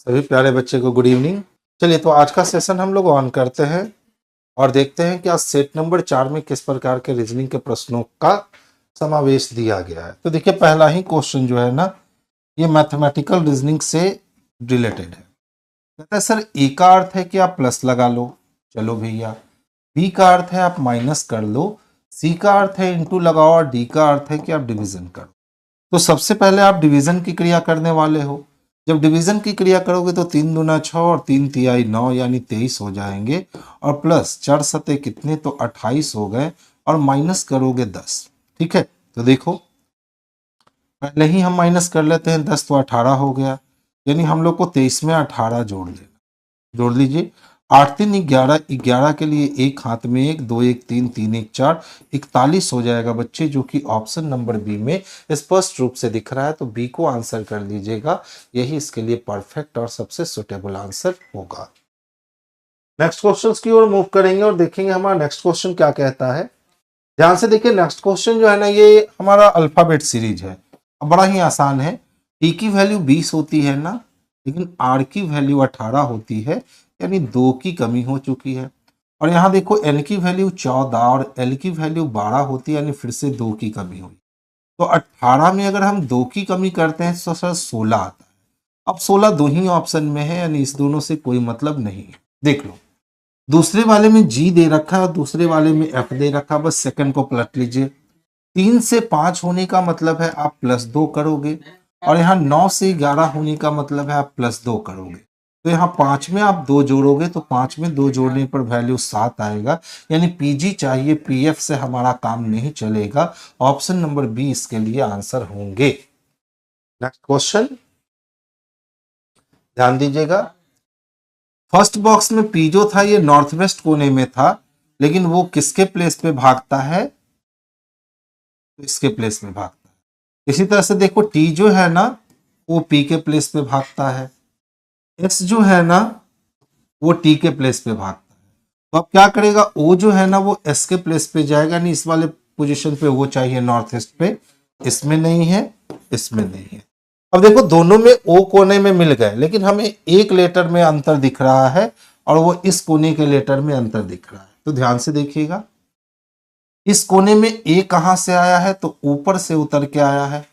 सभी प्यारे बच्चे को गुड इवनिंग। चलिए तो आज का सेशन हम लोग ऑन करते हैं और देखते हैं कि आज सेट नंबर 4 में किस प्रकार के रीजनिंग के प्रश्नों का समावेश दिया गया है। तो देखिए पहला ही क्वेश्चन जो है ना, ये मैथमेटिकल रीजनिंग से रिलेटेड है। कहता है सर ए का अर्थ है कि आप प्लस लगा लो, चलो भैया। बी का अर्थ है आप माइनस कर लो, सी का अर्थ है इंटू लगाओ और डी का अर्थ है कि आप डिवीजन करो। तो सबसे पहले आप डिवीजन की क्रिया करने वाले हो। जब डिवीजन की क्रिया करोगे तो 3 दूना 6 और 3 तिहाई 9 यानी 23 हो जाएंगे, और प्लस 4 सते कितने तो 28 हो गए, और माइनस करोगे 10। ठीक है, तो देखो पहले ही हम माइनस कर लेते हैं, 10 तो 18 हो गया, यानी हम लोग को 23 में 18 जोड़ लेना। जोड़ लीजिए, 8 3 11, 11 के लिए एक हाथ में 1, 2 1 3, 3 1 4, 41 हो जाएगा बच्चे, जो कि ऑप्शन नंबर बी में स्पष्ट रूप से दिख रहा है। तो बी को आंसर कर लीजिएगा, यही इसके लिए परफेक्ट और सबसे सुटेबल आंसर होगा। नेक्स्ट क्वेश्चन की ओर मूव करेंगे और देखेंगे हमारा नेक्स्ट क्वेश्चन क्या कहता है। ध्यान से देखिए, नेक्स्ट क्वेश्चन जो है ना, ये हमारा अल्फाबेट सीरीज है। बड़ा ही आसान है। टी की वैल्यू 20 होती है ना, लेकिन आर की वैल्यू 18 होती है, यानी 2 की कमी हो चुकी है। और यहाँ देखो एन की वैल्यू 14 और एल की वैल्यू 12 होती है, यानी फिर से 2 की कमी हुई। तो 18 में अगर हम 2 की कमी करते हैं तो सर 16 आता है। अब 16 दो ही ऑप्शन में है, यानी इस दोनों से कोई मतलब नहीं है। देख लो, दूसरे वाले में जी दे रखा है और दूसरे वाले में एफ दे रखा, बस सेकंड को पलट लीजिए। 3 से 5 होने का मतलब है आप +2 करोगे, और यहाँ 9 से 11 होने का मतलब है आप +2 करोगे। तो यहाँ 5 में आप 2 जोड़ोगे, तो 5 में 2 जोड़ने पर वैल्यू 7 आएगा, यानी पीजी चाहिए, पीएफ से हमारा काम नहीं चलेगा। ऑप्शन नंबर बी इसके लिए आंसर होंगे। नेक्स्ट क्वेश्चन ध्यान दीजिएगा। फर्स्ट बॉक्स में पी जो था ये नॉर्थ वेस्ट कोने में था, लेकिन वो किसके प्लेस पे भागता है, तो इसके प्लेस में भागता है। इसी तरह से देखो टी जो है ना, वो पी के प्लेस पे भागता है। एक्स जो है ना, वो टी के प्लेस पे भागता है। तो अब क्या करेगा, ओ जो है ना वो एस के प्लेस पे जाएगा, नहीं इस वाले पोजीशन पे वो चाहिए नॉर्थ ईस्ट पे, इसमें नहीं है, इसमें नहीं है। अब देखो दोनों में ओ कोने में मिल गए, लेकिन हमें एक लेटर में अंतर दिख रहा है और वो इस कोने के लेटर में अंतर दिख रहा है। तो ध्यान से देखिएगा, इस कोने में ए कहां से आया है, तो ऊपर से उतर के आया है।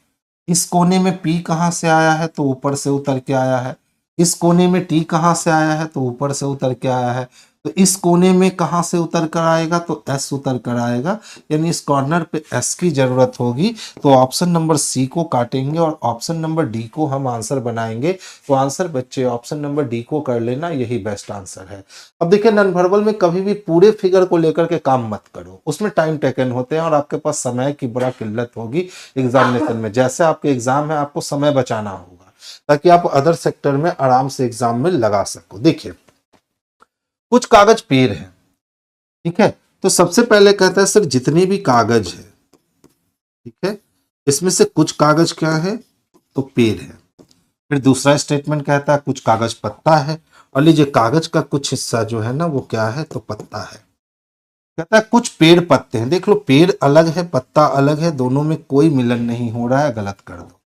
इस कोने में पी कहां से आया है, तो ऊपर से उतर के आया है। इस कोने में टी कहां से आया है, तो ऊपर से उतर के आया है। तो इस कोने में कहां से उतर कर आएगा, तो एस उतर कर आएगा, यानी इस कॉर्नर पे एस की जरूरत होगी। तो ऑप्शन नंबर सी को काटेंगे और ऑप्शन नंबर डी को हम आंसर बनाएंगे। तो आंसर बच्चे ऑप्शन नंबर डी को कर लेना, यही बेस्ट आंसर है। अब देखिए, नॉन वर्बल में कभी भी पूरे फिगर को लेकर के काम मत करो, उसमें टाइम टेकन होते हैं और आपके पास समय की बड़ा किल्लत होगी एग्जामिनेशन में। जैसे आपके एग्जाम है, आपको समय बचाना होगा ताकि आप अदर सेक्टर में आराम से एग्जाम में लगा सको। देखिए कुछ कागज पेड़ है, ठीक है। तो सबसे पहले कहता है सर जितने भी कागज है, ठीक है, इसमें से कुछ कागज क्या है, तो पेड़ है। फिर दूसरा स्टेटमेंट कहता है कुछ कागज पत्ता है, और लीजिए कागज का कुछ हिस्सा जो है ना वो क्या है, तो पत्ता है। कहता है कुछ पेड़ पत्ते हैं। देख लो, पेड़ अलग है, पत्ता अलग है, दोनों में कोई मिलन नहीं हो रहा है, गलत कर दो।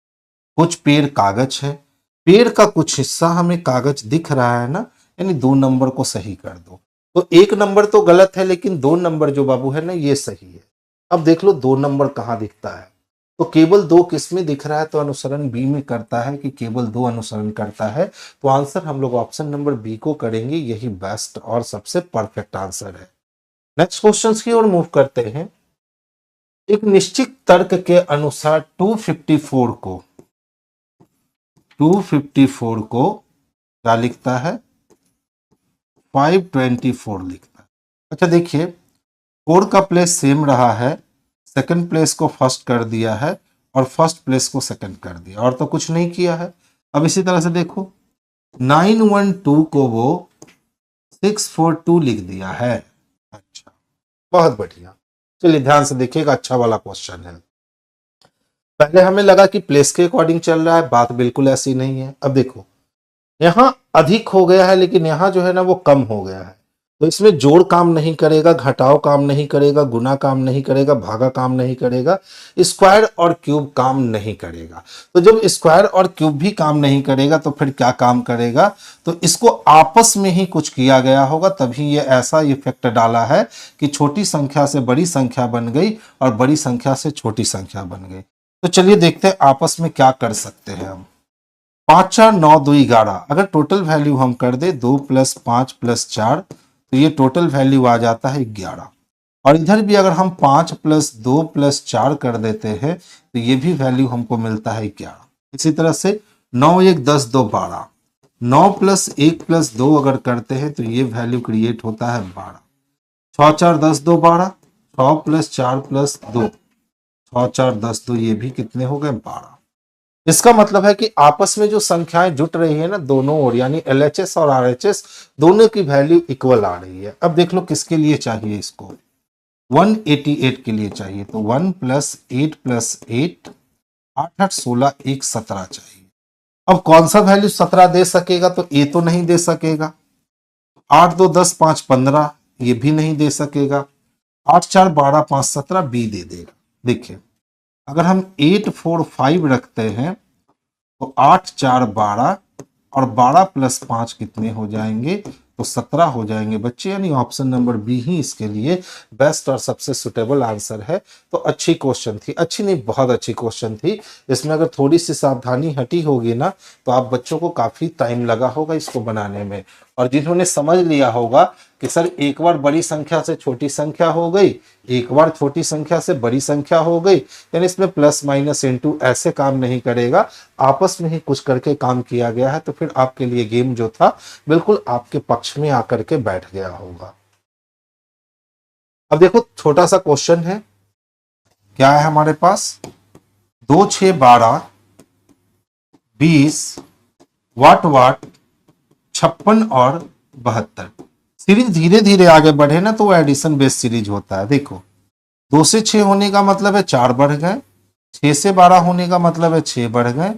कुछ पेड़ कागज है, पेड़ का कुछ हिस्सा हमें कागज दिख रहा है ना, यानी 2 नंबर को सही कर दो। तो 1 नंबर तो गलत है, लेकिन 2 नंबर जो बाबू है ना ये सही है। अब देख लो 2 नंबर कहाँ दिखता है, तो केवल 2 किस में दिख रहा है, तो अनुसरण बी में करता है कि केवल 2 अनुसरण करता है। तो आंसर हम लोग ऑप्शन नंबर बी को करेंगे, यही बेस्ट और सबसे परफेक्ट आंसर है। नेक्स्ट क्वेश्चन की ओर मूव करते हैं। एक निश्चित तर्क के अनुसार 254 को क्या लिखता है, 524 लिखता है। अच्छा देखिए, 4 का प्लेस सेम रहा है, सेकंड प्लेस को फर्स्ट कर दिया है और फर्स्ट प्लेस को सेकंड कर दिया, और तो कुछ नहीं किया है। अब इसी तरह से देखो 912 को वो 642 लिख दिया है। अच्छा, बहुत बढ़िया। चलिए ध्यान से देखिएगा, अच्छा वाला क्वेश्चन है। पहले हमें लगा कि प्लेस के अकॉर्डिंग चल रहा है, बात बिल्कुल ऐसी नहीं है। अब देखो, यहां अधिक हो गया है, लेकिन यहां जो है ना वो कम हो गया है। तो इसमें जोड़ काम नहीं करेगा, घटाव काम नहीं करेगा, गुना काम नहीं करेगा, भागा काम नहीं करेगा, स्क्वायर और क्यूब काम नहीं करेगा। तो जब स्क्वायर और क्यूब भी काम नहीं करेगा तो फिर क्या काम करेगा? तो इसको आपस में ही कुछ किया गया होगा, तभी ये ऐसा इफेक्ट डाला है कि छोटी संख्या से बड़ी संख्या बन गई और बड़ी संख्या से छोटी संख्या बन गई। तो चलिए देखते हैं आपस में क्या कर सकते हैं हम। 5 4 9 2 11, अगर टोटल वैल्यू हम कर दे 2 + 5 + 4, तो ये टोटल वैल्यू आ जाता है 11। और इधर भी अगर हम 5 + 2 + 4 कर देते हैं तो ये भी वैल्यू हमको मिलता है 11। इसी तरह से 9 1 10 2 12, 9 + 1 + 2 अगर करते हैं तो ये वैल्यू क्रिएट होता है 12। 6 4 10 2 12, 6 + 4 + 2, 6 4 10 2, ये भी कितने हो गए? 12। इसका मतलब है कि आपस में जो संख्याएं जुट रही है ना दोनों ओर, यानी LHS और RHS दोनों की वैल्यू इक्वल आ रही है। अब देख लो किसके लिए चाहिए इसको, 188 के लिए चाहिए। तो 1 + 8 + 8, 8 8 16, 1 17 चाहिए। अब कौन सा वैल्यू 17 दे सकेगा? तो ए तो नहीं दे सकेगा। 8 2 10 5 15, ये भी नहीं दे सकेगा। 8 4 12 5 17, बी दे देगा। देखिए अगर हम 8 4 5 रखते हैं तो 8 4 12 और 12 + 5 कितने हो जाएंगे? तो 17 हो जाएंगे बच्चे, यानी ऑप्शन नंबर बी ही इसके लिए बेस्ट और सबसे सुटेबल आंसर है। तो अच्छी क्वेश्चन थी, अच्छी नहीं बहुत अच्छी क्वेश्चन थी। इसमें अगर थोड़ी सी सावधानी हटी होगी ना तो आप बच्चों को काफी टाइम लगा होगा इसको बनाने में। और जिन्होंने समझ लिया होगा कि सर एक बार बड़ी संख्या से छोटी संख्या हो गई, एक बार छोटी संख्या से बड़ी संख्या हो गई, यानी इसमें प्लस माइनस इनटू ऐसे काम नहीं करेगा, आपस में ही कुछ करके काम किया गया है, तो फिर आपके लिए गेम जो था बिल्कुल आपके पक्ष में आकर के बैठ गया होगा। अब देखो छोटा सा क्वेश्चन है, क्या है हमारे पास? 2 6 12 20 वाट वाट 56 और 72। सीरीज धीरे धीरे आगे बढ़े ना तो वो एडिशन बेस्ड सीरीज होता है। देखो 2 से 6 होने का मतलब है 4 बढ़ गए, 6 से 12 होने का मतलब है 6 बढ़ गए,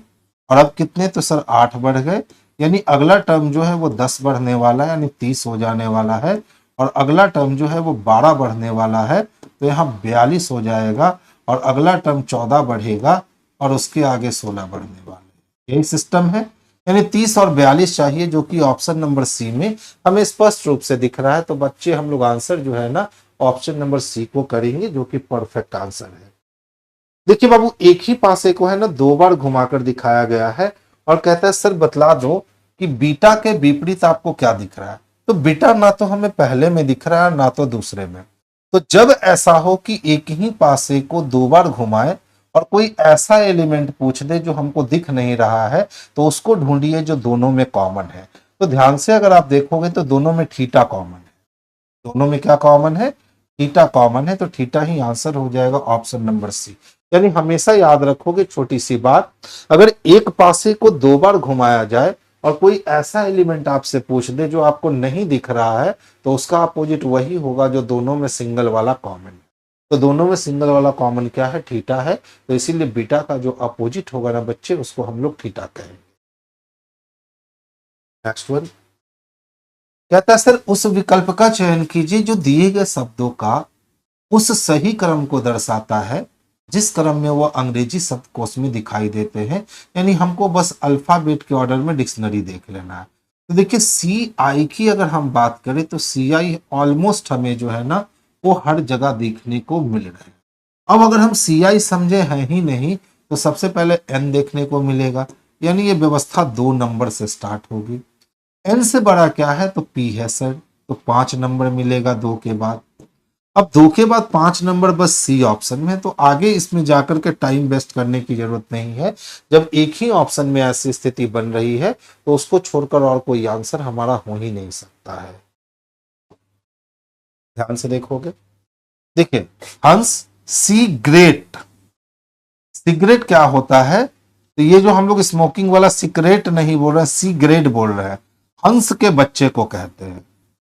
और अब कितने? तो सर 8 बढ़ गए, यानी अगला टर्म जो है वो 10 बढ़ने वाला है, यानी 30 हो जाने वाला है। और अगला टर्म जो है वो 12 बढ़ने वाला है, तो यहाँ 42 हो जाएगा। और अगला टर्म 14 बढ़ेगा और उसके आगे 16 बढ़ने वाला है। यही सिस्टम है, यानी 30 और 42 चाहिए, जो कि ऑप्शन नंबर सी में हमें स्पष्ट रूप से दिख रहा है। तो बच्चे हम लोग आंसर जो है ना ऑप्शन नंबर सी को करेंगे, जो कि परफेक्ट आंसर है। देखिए बाबू एक ही पासे को है ना 2 बार घुमाकर दिखाया गया है और कहता है सर बतला दो कि बीटा के विपरीत आपको क्या दिख रहा है। तो बीटा ना तो हमें पहले में दिख रहा है ना तो दूसरे में। तो जब ऐसा हो कि एक ही पासे को 2 बार घुमाए और कोई ऐसा एलिमेंट पूछ दे जो हमको दिख नहीं रहा है, तो उसको ढूंढिए जो दोनों में कॉमन है। तो ध्यान से अगर आप देखोगे तो दोनों में थीटा कॉमन है। दोनों में क्या कॉमन है? थीटा कॉमन है। तो थीटा ही आंसर हो जाएगा ऑप्शन नंबर सी। यानी हमेशा याद रखोगे छोटी सी बात, अगर एक पासे को 2 बार घुमाया जाए और कोई ऐसा एलिमेंट आपसे पूछ दे जो आपको नहीं दिख रहा है, तो उसका अपोजिट वही होगा जो दोनों में सिंगल वाला कॉमन है। तो दोनों में सिंगल वाला कॉमन क्या है? थीटा है। तो इसीलिए बीटा का जो अपोजिट होगा ना बच्चे, उसको हम लोग थीटा कहेंगे। नेक्स्ट वन कहता है सर उस विकल्प का चयन कीजिए जो दिए गए शब्दों का उस सही क्रम को दर्शाता है जिस क्रम में वो अंग्रेजी शब्दकोश में दिखाई देते हैं। यानी हमको बस अल्फाबेट के ऑर्डर में डिक्शनरी देख लेना है। तो देखिए CI की अगर हम बात करें तो CI ऑलमोस्ट हमें जो है ना वो हर जगह देखने को मिल रहा है। अब अगर हम CI समझे हैं ही नहीं तो सबसे पहले N देखने को मिलेगा, यानी ये व्यवस्था 2 नंबर से स्टार्ट होगी। N से बड़ा क्या है? तो P है सर, तो 5 नंबर मिलेगा 2 के बाद। अब 2 के बाद 5 नंबर बस सी ऑप्शन में, तो आगे इसमें जाकर के टाइम वेस्ट करने की जरूरत नहीं है। जब एक ही ऑप्शन में ऐसी स्थिति बन रही है तो उसको छोड़कर और कोई आंसर हमारा हो ही नहीं सकता है। ध्यान से देखोगे, देखिए हंस सिगरेट, सिगरेट क्या होता है? तो ये जो हम लोग स्मोकिंग वाला सिगरेट नहीं बोल रहे हैं, सिगरेट बोल रहे हैं। हंस के बच्चे को कहते हैं,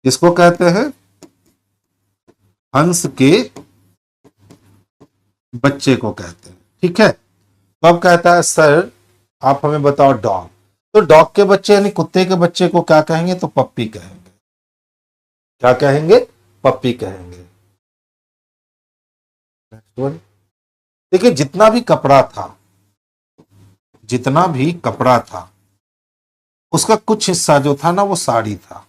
इसको कहते हैं हंस के बच्चे को कहते हैं। ठीक है, तो अब कहता है सर आप हमें बताओ डॉग। तो डॉग के बच्चे यानी कुत्ते के बच्चे को क्या कहेंगे? तो पप्पी कहेंगे। क्या कहेंगे? पप्पी कहेंगे। नेक्स्ट वन, देखिए जितना भी कपड़ा था उसका कुछ हिस्सा जो था ना वो साड़ी था,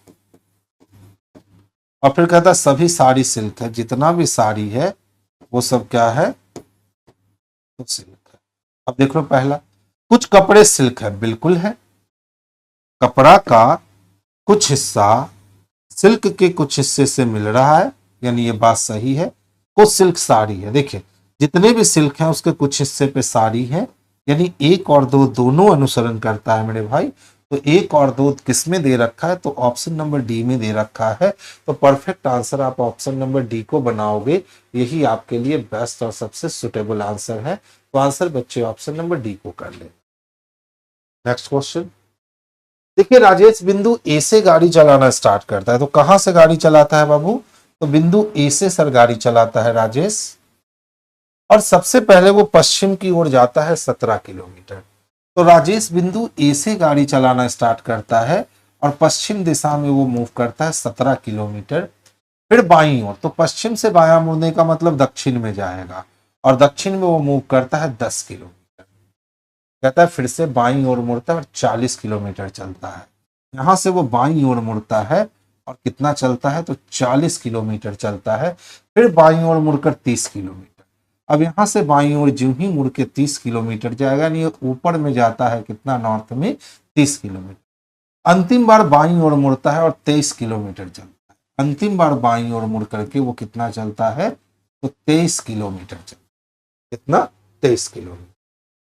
और फिर कहता सभी साड़ी सिल्क है, जितना भी साड़ी है वो सब क्या है? तो सिल्क है। अब देखो पहला, कुछ कपड़े सिल्क है, बिल्कुल है। कपड़ा का कुछ हिस्सा सिल्क के कुछ हिस्से से मिल रहा है, यानी ये बात सही है। कुछ सिल्क साड़ी है, देखिए जितने भी सिल्क हैं उसके कुछ हिस्से पे साड़ी है, यानी एक और दो दोनों अनुसरण करता है मेरे भाई। तो एक और दो किस में दे रखा है? तो ऑप्शन नंबर डी में दे रखा है। तो परफेक्ट आंसर आप ऑप्शन नंबर डी को बनाओगे, यही आपके लिए बेस्ट और सबसे सुटेबल आंसर है। तो आंसर बच्चे ऑप्शन नंबर डी को कर ले। नेक्स्ट क्वेश्चन, देखिए राजेश बिंदु ए से गाड़ी चलाना स्टार्ट करता है, तो कहां से गाड़ी चलाता है बाबू? तो बिंदु ए से सर गाड़ी चलाता है राजेश, और सबसे पहले वो पश्चिम की ओर जाता है 17 किलोमीटर। तो राजेश बिंदु ए से गाड़ी चलाना स्टार्ट करता है और पश्चिम दिशा में वो मूव करता है 17 किलोमीटर। फिर बाईं ओर, तो पश्चिम से बायां मुड़ने का मतलब दक्षिण में जाएगा, और दक्षिण में वो मूव करता है 10 किलोमीटर। कहता है फिर से बाईं ओर मुड़ता है और 40 किलोमीटर चलता है। यहां से वो बाईं ओर मुड़ता है और कितना चलता है? तो 40 किलोमीटर चलता है। फिर बाईं ओर मुड़कर 30 किलोमीटर। अब यहां से बाईं ओर ज्यों ही मुड़ के 30 किलोमीटर जाएगा, नहीं ऊपर में जाता है कितना? नॉर्थ में 30 किलोमीटर। अंतिम बार बाईं ओर मुड़ता है और 23 किलोमीटर चलता है। अंतिम बार बाईं ओर मुड़ करके वो कितना चलता है? तो 23 किलोमीटर चलता है। कितना? 23 किलोमीटर।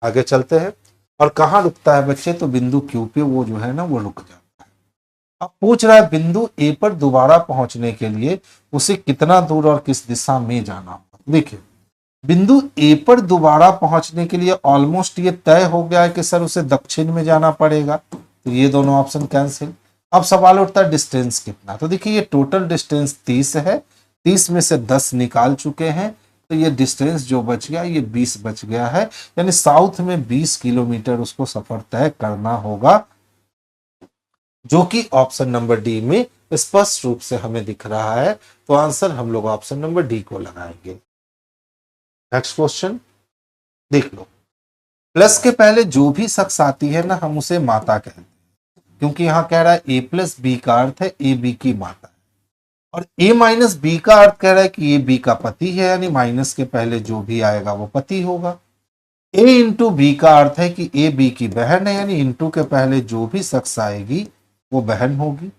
आगे चलते हैं, और कहाँ रुकता है बच्चे? तो बिंदु क्यू पे वो जो है ना वो रुक जाता है। अब पूछ रहा है बिंदु ए पर दोबारा पहुंचने के लिए उसे कितना दूर और किस दिशा में जाना होगा। देखिए बिंदु ए पर दोबारा पहुंचने के लिए ऑलमोस्ट ये तय हो गया है कि सर उसे दक्षिण में जाना पड़ेगा, तो ये दोनों ऑप्शन कैंसिल। अब सवाल उठता है डिस्टेंस कितना? तो देखिए ये टोटल डिस्टेंस 30 है, 30 में से 10 निकाल चुके हैं, तो ये डिस्टेंस जो बच गया ये 20 बच गया है, यानी साउथ में 20 किलोमीटर उसको सफर तय करना होगा, जो कि ऑप्शन नंबर डी में स्पष्ट रूप से हमें दिख रहा है। तो आंसर हम लोग ऑप्शन नंबर डी को लगाएंगे। नेक्स्ट क्वेश्चन देख लो, प्लस के पहले जो भी शख्स आती है ना हम उसे माता कहते हैं, क्योंकि यहां कह रहा है ए प्लस बी का अर्थ है ए बी की माता है, और ए माइनस बी का अर्थ कह रहा है कि ए बी का पति है, यानी माइनस के पहले जो भी आएगा वो पति होगा। ए इंटू बी का अर्थ है कि ए बी की बहन है, यानी इंटू के पहले जो भी शख्स आएगी वो बहन होगी।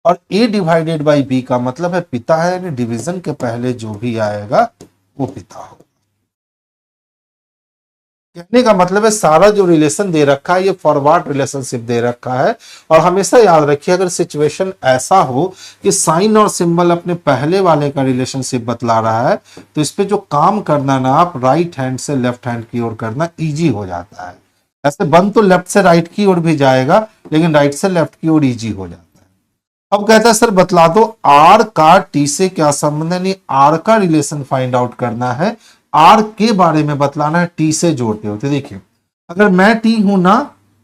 और ए डिवाइडेड बाई बी का मतलब है पिता है, यानी डिवीजन के पहले जो भी आएगा वो पिता होगा। कहने का मतलब है सारा जो रिलेशन दे रखा है ये फॉरवर्ड रिलेशनशिप दे रखा है। और हमेशा याद रखिए अगर सिचुएशन ऐसा हो कि साइन और सिंबल अपने पहले वाले का रिलेशनशिप बतला रहा है, तो इस पे जो काम करना ना आप राइट हैंड से लेफ्ट हैंड की ओर करना इजी हो जाता है। ऐसे बन तो लेफ्ट से राइट की ओर भी जाएगा, लेकिन राइट से लेफ्ट की ओर इजी हो जाता है। अब कहता है सर बतला दो आर का टी से क्या संबंध है, आर का रिलेशन फाइंड आउट करना है, आर के बारे में बतलाना है टी से जोड़ते होते। देखिए अगर मैं टी हूं ना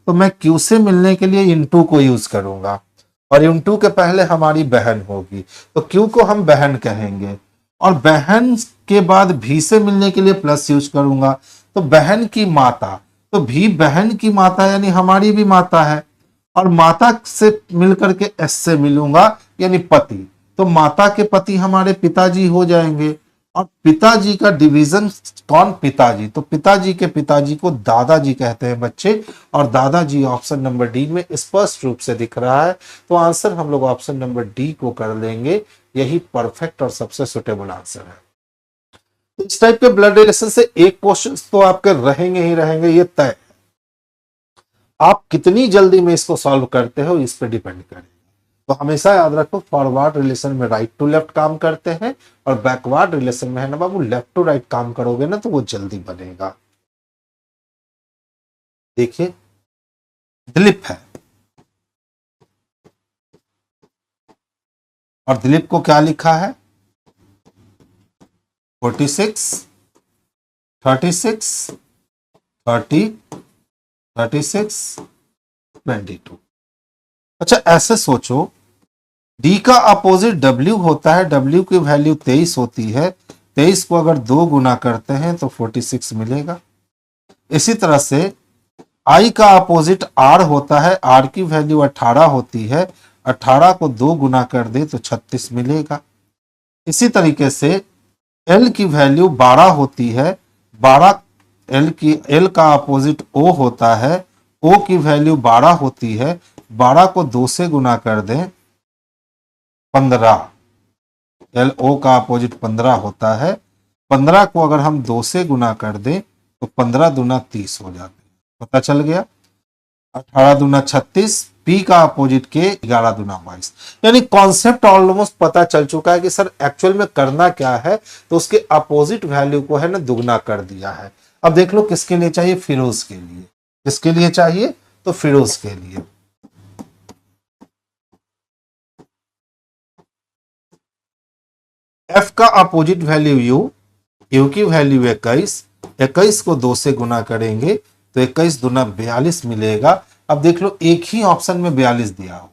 तो मैं क्यू से मिलने के लिए इंटू को यूज करूंगा, और इंटू के पहले हमारी बहन होगी तो क्यू को हम बहन कहेंगे, और बहन के बाद भी से मिलने के लिए प्लस यूज करूंगा, तो बहन की माता, तो भी बहन की माता यानी हमारी भी माता है, और माता से मिलकर के एस से मिलूंगा यानी पति, तो माता के पति हमारे पिताजी हो जाएंगे। और पिताजी का डिवीजन कौन? पिताजी, तो पिताजी के पिताजी को दादाजी कहते हैं बच्चे, और दादाजी ऑप्शन नंबर डी में स्पष्ट रूप से दिख रहा है। तो आंसर हम लोग ऑप्शन नंबर डी को कर लेंगे, यही परफेक्ट और सबसे सुटेबल आंसर है। इस टाइप के ब्लड रिलेशन से एक क्वेश्चन तो आपके रहेंगे ही रहेंगे, ये तय। आप कितनी जल्दी में इसको सॉल्व करते हो इस पर डिपेंड करेगा। तो हमेशा याद रखो फॉरवर्ड रिलेशन में राइट टू लेफ्ट काम करते हैं, और बैकवर्ड रिलेशन में है ना बाबू लेफ्ट टू राइट काम करोगे ना तो वो जल्दी बनेगा। देखिए दिलीप है, और दिलीप को क्या लिखा है? 46 36 30 36 22। अच्छा ऐसे सोचो डी का अपोजिट डब्ल्यू होता है, डब्ल्यू की वैल्यू 23 होती है, 23 को अगर 2 गुना करते हैं तो 46 मिलेगा। इसी तरह से आई का अपोजिट आर होता है, आर की वैल्यू 18 होती है, 18 को 2 गुना कर दे तो 36 मिलेगा। इसी तरीके से एल की वैल्यू 12 होती है, 12 एल का अपोजिट ओ होता है, ओ की वैल्यू 12 होती है, 12 को 2 से गुना कर दें 15, एल ओ का अपोजिट 15 होता है, 15 को अगर हम 2 से गुना कर दें तो 15 दूना 30 हो जाते हैं। पता चल गया। 18 दूना 36, पी का अपोजिट के 11 दूना 22। यानी कॉन्सेप्ट ऑलमोस्ट पता चल चुका है कि सर एक्चुअल में करना क्या है, तो उसके अपोजिट वैल्यू को है ना दुगना कर दिया है। अब देख लो किसके लिए चाहिए, फिरोज के लिए। किसके लिए चाहिए, तो फिरोज के लिए। एफ का अपोजिट वैल्यू यू, यू की वैल्यू 21, 21 को 2 से गुना करेंगे तो 21 दूना 42 मिलेगा। अब देख लो एक ही ऑप्शन में 42 दिया हुआ है।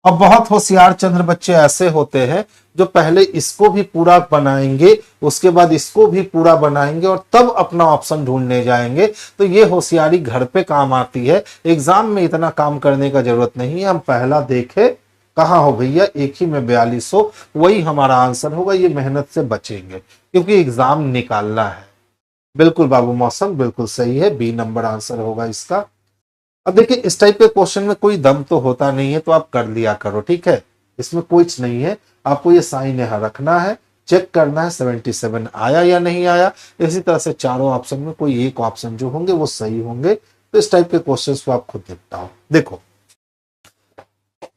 अब बहुत होशियार चंद्र बच्चे ऐसे होते हैं जो पहले इसको भी पूरा बनाएंगे, उसके बाद इसको भी पूरा बनाएंगे और तब अपना ऑप्शन ढूंढने जाएंगे। तो ये होशियारी घर पे काम आती है, एग्जाम में इतना काम करने का जरूरत नहीं है। हम पहला देखे कहाँ हो भैया, एक ही में 42 हो, वही हमारा आंसर होगा। ये मेहनत से बचेंगे क्योंकि एग्जाम निकालना है। बिल्कुल बाबू मौसम बिल्कुल सही है, बी नंबर आंसर होगा इसका। अब देखिए इस टाइप के क्वेश्चन में कोई दम तो होता नहीं है, तो आप कर लिया करो, ठीक है। इसमें कुछ नहीं है, आपको ये साइन यहाँ रखना है, चेक करना है 77 आया या नहीं आया। इसी तरह से चारों ऑप्शन में कोई एक ऑप्शन जो होंगे वो सही होंगे। तो इस टाइप के क्वेश्चन को आप खुद निपटाओ। देखो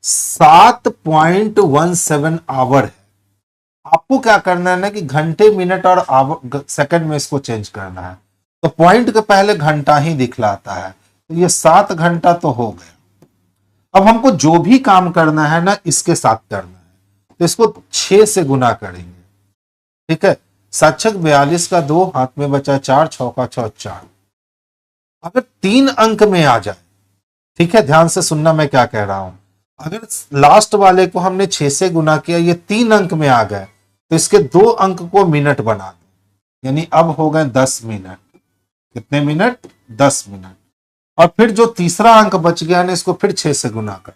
7.17 आवर है, आपको क्या करना है ना कि घंटे मिनट और आवर सेकंड में इसको चेंज करना है। तो पॉइंट के पहले घंटा ही दिखलाता है, तो ये 7 घंटा तो हो गया। अब हमको जो भी काम करना है ना इसके साथ करना है, तो इसको 6 से गुना करेंगे, ठीक है। 7 छक 42 का 2 हाथ में बचा 4, 6 का 6 4। अगर 3 अंक में आ जाए, ठीक है, ध्यान से सुनना मैं क्या कह रहा हूं। अगर लास्ट वाले को हमने 6 से गुना किया, ये 3 अंक में आ गए, तो इसके 2 अंक को मिनट बना दो, यानी अब हो गए 10 मिनट। कितने मिनट, 10 मिनट। और फिर जो तीसरा अंक बच गया ना इसको फिर 6 से गुना कर,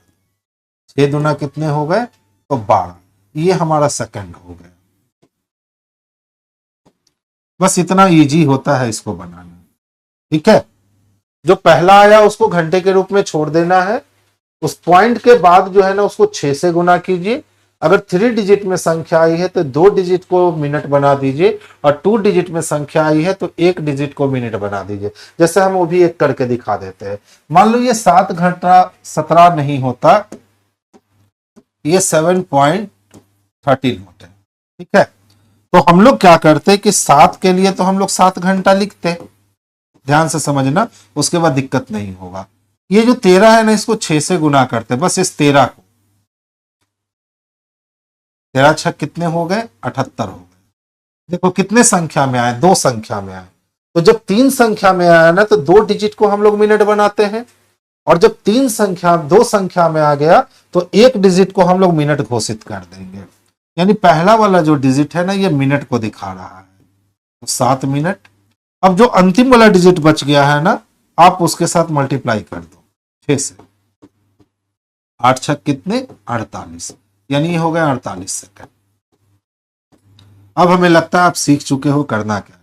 6 दुना कितने हो गए, तो 12। ये हमारा सेकंड हो गया। बस इतना इजी होता है इसको बनाना, ठीक है। जो पहला आया उसको घंटे के रूप में छोड़ देना है, उस पॉइंट के बाद जो है ना उसको 6 से गुना कीजिए। अगर 3 डिजिट में संख्या आई है तो 2 डिजिट को मिनट बना दीजिए, और 2 डिजिट में संख्या आई है तो 1 डिजिट को मिनट बना दीजिए। जैसे हम वो भी एक करके दिखा देते हैं। मान लो ये 7 घंटा 17 नहीं होता, ये 7.13 होते हैं, ठीक है। तो हम लोग क्या करते हैं कि 7 के लिए तो हम लोग 7 घंटा लिखते हैं, ध्यान से समझना, उसके बाद दिक्कत नहीं होगा। ये जो 13 है ना इसको 6 से गुना करते हैं, बस इस 13 को, 13 छक कितने हो गए, 78 हो गए। देखो कितने संख्या में आए, 2 संख्या में आए। तो जब 3 संख्या में आया ना तो 2 डिजिट को हम लोग मिनट बनाते हैं, और जब 2 संख्या में आ गया तो 1 डिजिट को हम लोग मिनट घोषित कर देंगे। यानी पहला वाला जो डिजिट है ना ये मिनट को दिखा रहा है, तो 7 मिनट। अब जो अंतिम वाला डिजिट बच गया है ना, आप उसके साथ मल्टीप्लाई कर दो 6 से। 8 छक कितने, 48, यानी ये हो गया 48 सेकंड। अब हमें लगता है आप सीख चुके हो करना क्या है।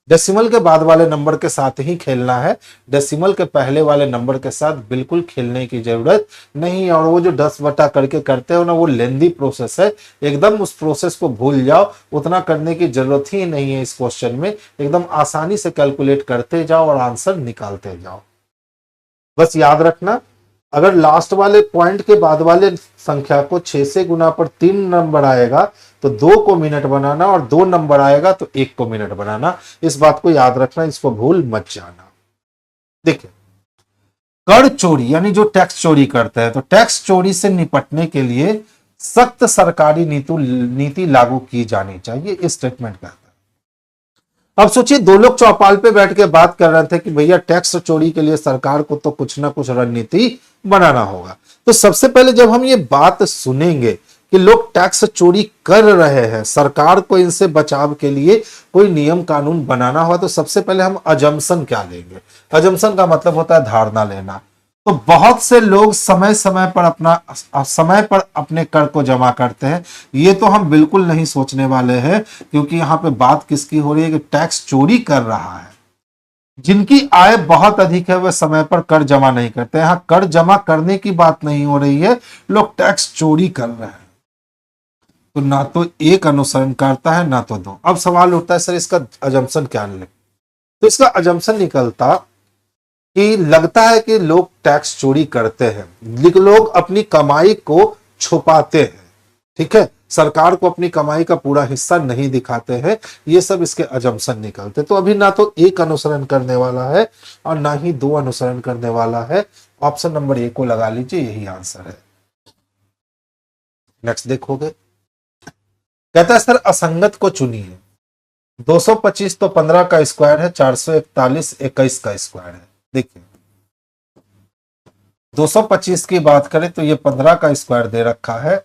डेसिमल के बाद वाले नंबर के साथ ही खेलना है, डेसिमल के पहले वाले नंबर के साथ बिल्कुल खेलने की जरूरत नहीं। और वो जो 10 बटा करके करते हो ना वो लेंदी प्रोसेस है, एकदम उस प्रोसेस को भूल जाओ, उतना करने की जरूरत ही नहीं है। इस क्वेश्चन में एकदम आसानी से कैलकुलेट करते जाओ और आंसर निकालते जाओ। बस याद रखना, अगर लास्ट वाले पॉइंट के बाद वाले संख्या को 6 से गुना पर 3 नंबर आएगा तो 2 को मिनट बनाना, और 2 नंबर आएगा तो 1 को मिनट बनाना। इस बात को याद रखना, इसको भूल मत जाना। देखिए कर चोरी यानी जो टैक्स चोरी करते हैं, तो टैक्स चोरी से निपटने के लिए सख्त सरकारी नीति लागू की जानी चाहिए, इस स्टेटमेंट का। अब सोचिए 2 लोग चौपाल पे बैठ के बात कर रहे थे कि भैया टैक्स चोरी के लिए सरकार को तो कुछ ना कुछ रणनीति बनाना होगा। तो सबसे पहले जब हम ये बात सुनेंगे कि लोग टैक्स चोरी कर रहे हैं, सरकार को इनसे बचाव के लिए कोई नियम कानून बनाना हुआ तो सबसे पहले हम अजम्पशन क्या लेंगे। अजम्पशन का मतलब होता है धारणा लेना। तो बहुत से लोग समय समय पर अपने कर को जमा करते हैं, ये तो हम बिल्कुल नहीं सोचने वाले हैं, क्योंकि यहाँ पे बात किसकी हो रही है कि टैक्स चोरी कर रहा है। जिनकी आय बहुत अधिक है वह समय पर कर जमा नहीं करते। यहां कर जमा करने की बात नहीं हो रही है, लोग टैक्स चोरी कर रहे हैं। तो ना तो एक अनुसरण करता है ना तो दो। अब सवाल उठता है सर इसका अजम्पशन क्या ले। तो इसका अजम्पशन निकलता कि लगता है कि लोग टैक्स चोरी करते हैं, लेकिन लोग अपनी कमाई को छुपाते हैं। ठीक है, सरकार को अपनी कमाई का पूरा हिस्सा नहीं दिखाते हैं। ये सब इसके अजम्पशन निकलते। तो अभी ना तो एक अनुसरण करने वाला है और ना ही दो अनुसरण करने वाला है। ऑप्शन नंबर ए को लगा लीजिए, यही आंसर है। नेक्स्ट देखोगे, कहता है सर असंगत को चुनिए। 225 तो 15 का स्क्वायर है, 441 21 का स्क्वायर है। देखिए 225 की बात करें तो ये 15 का स्क्वायर दे रखा है,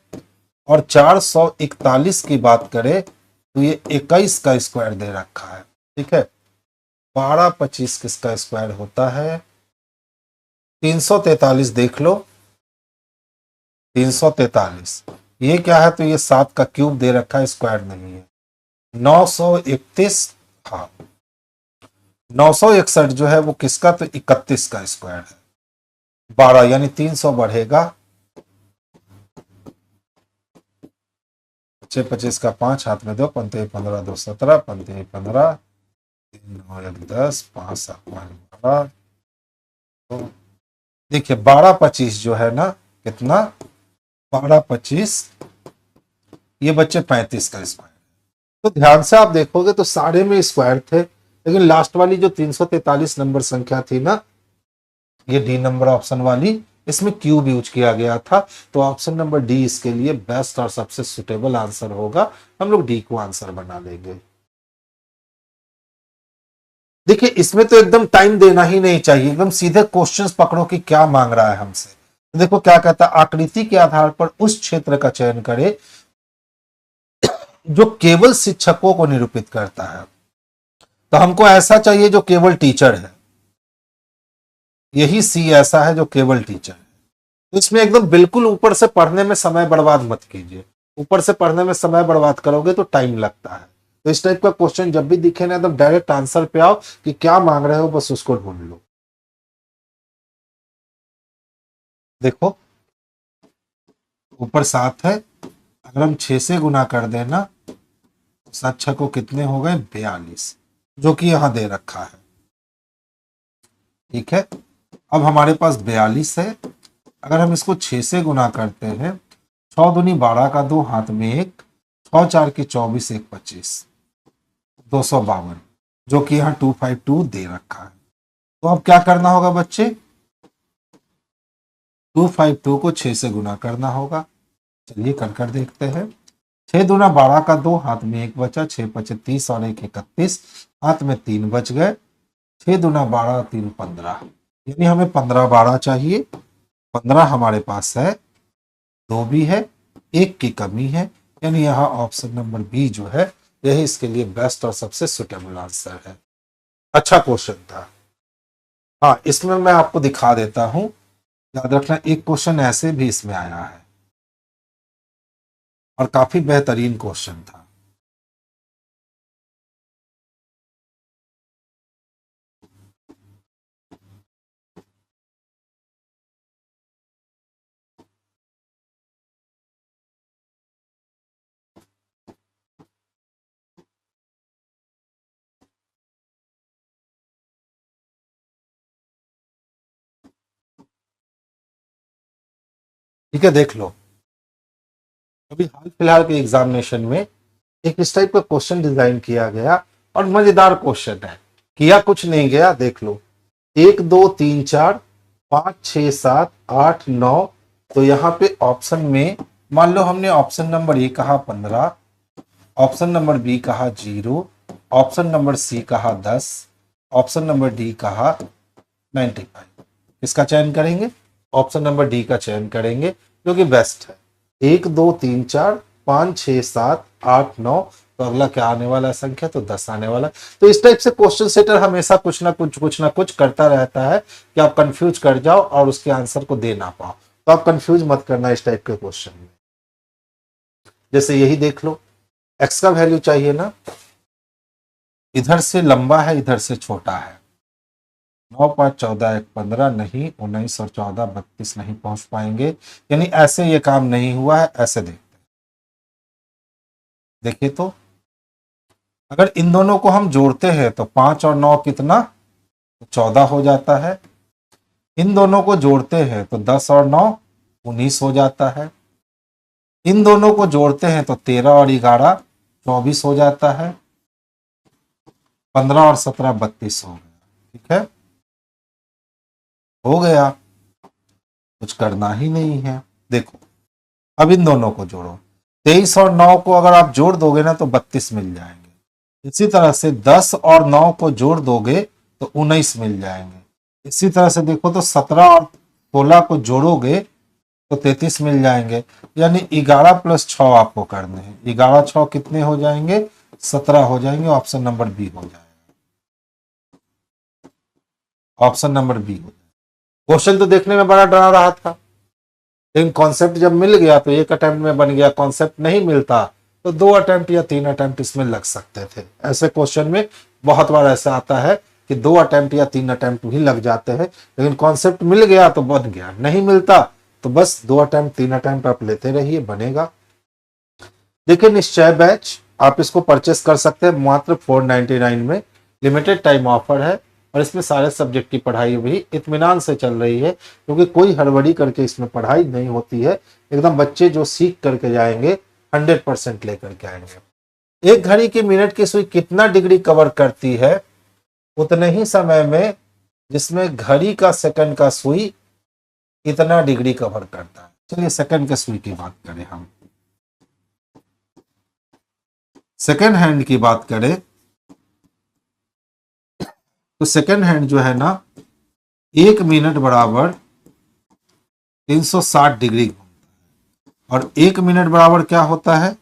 और 441 की बात करें तो ये 21 का स्क्वायर दे रखा है। ठीक है, 12 25 किसका स्क्वायर होता है? 343 देख लो, 343। ये क्या है? तो ये 7 का क्यूब दे रखा है, स्क्वायर नहीं है। 931, हाँ 961 जो है वो किसका? तो 31 का स्क्वायर है। 12 यानी 300 बढ़ेगा, 25 का 5 हाथ में दो, 15 15 2 17, 15 15 3 9 1 10, 5 7 5 12। तो देखिए 12 25 जो है ना, कितना? 12 25, ये बच्चे 35 का स्क्वायर। तो ध्यान से आप देखोगे तो सारे में स्क्वायर थे, लेकिन लास्ट वाली जो 343 नंबर संख्या थी ना, ये डी नंबर ऑप्शन वाली, इसमें क्यूब यूज किया गया था। तो ऑप्शन नंबर डी इसके लिए बेस्ट और सबसे सुटेबल आंसर होगा। हम लोग डी को आंसर बना लेंगे। देखिए इसमें तो एकदम टाइम देना ही नहीं चाहिए, एकदम सीधे क्वेश्चंस पकड़ो कि क्या मांग रहा है हमसे। तो देखो क्या कहता है, आकृति के आधार पर उस क्षेत्र का चयन करे जो केवल शिक्षकों को निरूपित करता है। तो हमको ऐसा चाहिए जो केवल टीचर है, यही सी ऐसा है जो केवल टीचर है। तो इसमें एकदम बिल्कुल ऊपर से पढ़ने में समय बर्बाद मत कीजिए, ऊपर से पढ़ने में समय बर्बाद करोगे तो टाइम लगता है। तो इस टाइप का क्वेश्चन जब भी दिखे ना, एकदम डायरेक्ट आंसर पे आओ कि क्या मांग रहे हो, बस उसको ढूंढ लो। देखो ऊपर 7 है, अगर हम 6 से गुना कर देना, 7 6 को कितने हो गए? 42, जो कि यहां दे रखा है। ठीक है, अब हमारे पास 42 है, अगर हम इसको 6 से गुना करते हैं, 6 दूनी 12 का 2 हाथ में 1, 6 4 के 24 1 25, 252, जो कि यहाँ 252 दे रखा है। तो अब क्या करना होगा बच्चे? 252 को 6 से गुना करना होगा। चलिए कर देखते हैं। 6 दूना 12 का 2 हाथ में 1 बचा, 6 25 30 और 1 31, हाथ में 3 बच गए। 6 दूना 12 3 15, यानी हमें 15 12 चाहिए। 15 हमारे पास है, 2 भी है, 1 की कमी है, यानी यहाँ ऑप्शन नंबर बी जो है यही इसके लिए बेस्ट और सबसे सुटेबल आंसर है। अच्छा क्वेश्चन था। हाँ इसमें मैं आपको दिखा देता हूं, याद रखना एक क्वेश्चन ऐसे भी इसमें आया है और काफी बेहतरीन क्वेश्चन था। ठीक है, देख लो अभी हाल फिलहाल के एग्जामिनेशन में एक इस टाइप का क्वेश्चन डिजाइन किया गया और मजेदार क्वेश्चन है। किया कुछ नहीं गया, देख लो 1 2 3 4 5 6 7 8 9। तो यहाँ पे ऑप्शन में मान लो हमने ऑप्शन नंबर ए कहा 15, ऑप्शन नंबर बी कहा 0, ऑप्शन नंबर सी कहा 10, ऑप्शन नंबर डी कहा 95। इसका चयन करेंगे, ऑप्शन नंबर डी का चयन करेंगे जो कि बेस्ट है। 1 2 3 4 5 6 7 8 9, तो अगला क्या आने वाला है संख्या, तो 10 आने वाला है। तो इस टाइप से क्वेश्चन सेटर हमेशा कुछ ना कुछ करता रहता है कि आप कंफ्यूज कर जाओ और उसके आंसर को दे ना पाओ। तो आप कंफ्यूज मत करना इस टाइप के क्वेश्चन में। जैसे यही देख लो, एक्स का वैल्यू चाहिए ना, इधर से लंबा है इधर से छोटा है, 9 5 14 1 15 नहीं, 19 और 14 32 नहीं पहुंच पाएंगे, यानी ऐसे ये काम नहीं हुआ है। ऐसे देखते हैं, देखिए तो अगर इन दोनों को हम जोड़ते हैं तो 5 और 9 कितना, 14 हो जाता है। इन दोनों को जोड़ते हैं तो 10 और 9 19 हो जाता है। इन दोनों को जोड़ते हैं तो 13 और 11 24 हो जाता है। 15 और 17 32 हो गया। ठीक है, हो गया, कुछ करना ही नहीं है। देखो अब इन दोनों को जोड़ो, 23 और 9 को अगर आप जोड़ दोगे ना तो 32 मिल जाएंगे। इसी तरह से 10 और 9 को जोड़ दोगे तो 19 मिल जाएंगे। इसी तरह से देखो तो 17 और 16 को जोड़ोगे तो 33 मिल जाएंगे। यानी 11 प्लस 6 आपको करने हैं, 11 6 कितने हो जाएंगे, 17 हो जाएंगे। ऑप्शन नंबर बी हो जाएगा, ऑप्शन नंबर बी हो जाएगा। क्वेश्चन तो देखने में बड़ा डरा रहा था, लेकिन कॉन्सेप्ट जब मिल गया तो एक अटेम्प्ट में बन गया। कॉन्सेप्ट नहीं मिलता तो 2 अटेम्प्ट या 3 अटेम्प्ट इसमें लग सकते थे। ऐसे क्वेश्चन में बहुत बार ऐसा आता है कि 2 अटेम्प्ट या 3 अटेम्प्ट भी लग जाते हैं, लेकिन कॉन्सेप्ट मिल गया तो बन गया, नहीं मिलता तो बस 2 अटेम्प्ट 3 अटेम्प्ट आप लेते रहिए, बनेगा। देखिए निश्चय बैच आप इसको परचेस कर सकते हैं मात्र 499 में। लिमिटेड टाइम ऑफर है और इसमें सारे सब्जेक्ट की पढ़ाई भी इत्मीनान से चल रही है, क्योंकि कोई हड़बड़ी करके इसमें पढ़ाई नहीं होती है। एकदम बच्चे जो सीख करके जाएंगे 100% लेकर के आएंगे। एक घड़ी की मिनट की सुई कितना डिग्री कवर करती है, उतने ही समय में जिसमें घड़ी का सेकंड का सुई इतना डिग्री कवर करता है। चलिए सेकंड के सुई की बात करें, हम सेकंड हैंड की बात करें तो सेकंड हैंड जो है ना, 1 मिनट बराबर 360 डिग्री घूमता है। और 1 मिनट बराबर क्या होता है,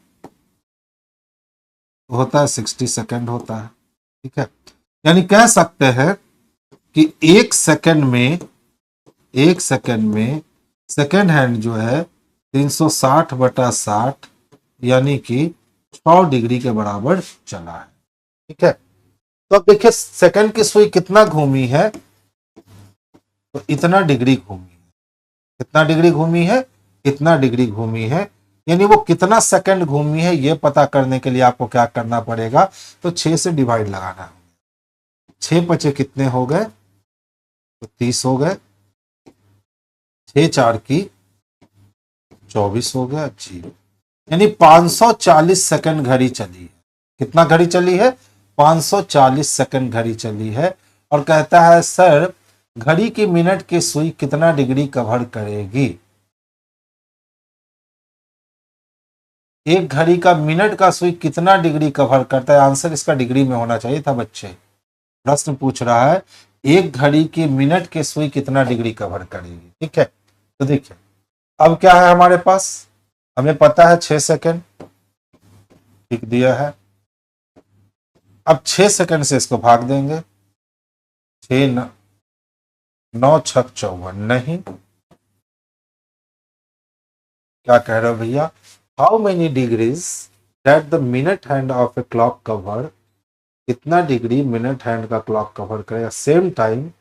होता है 60 सेकंड होता है। ठीक है, यानी कह सकते हैं कि 1 सेकंड में सेकंड हैंड जो है 360/60 यानी कि 6 डिग्री के बराबर चला है। ठीक है, तो अब देखिए सेकंड की सुई कितना घूमी है, तो इतना डिग्री घूमी है। कितना डिग्री घूमी है, इतना डिग्री घूमी है। यानी वो कितना सेकंड घूमी है ये पता करने के लिए आपको क्या करना पड़ेगा, तो 6 से डिवाइड लगाना है। 6 पचे कितने हो गए, तो 30 हो गए। 6 4 की 24 हो गया जी। यानी 540 सेकंड घड़ी चली है। कितना घड़ी चली है, 540 सेकंड घड़ी चली है। और कहता है सर घड़ी की मिनट की सुई कितना डिग्री कवर करेगी। एक घड़ी का मिनट का सुई कितना डिग्री कवर करता है, आंसर इसका डिग्री में होना चाहिए था बच्चे। प्रश्न पूछ रहा है एक घड़ी की मिनट की सुई कितना डिग्री कवर करेगी। ठीक है, तो देखिए अब क्या है हमारे पास, हमें पता है 6 सेकंड, ठीक दिया है। अब 6 सेकंड से इसको भाग देंगे, 6 9 6 54 नहीं, क्या कह रहे हो भैया, how many degrees that the minute hand of a clock cover, कितना डिग्री मिनट हैंड का क्लॉक कवर करेगा, सेम टाइम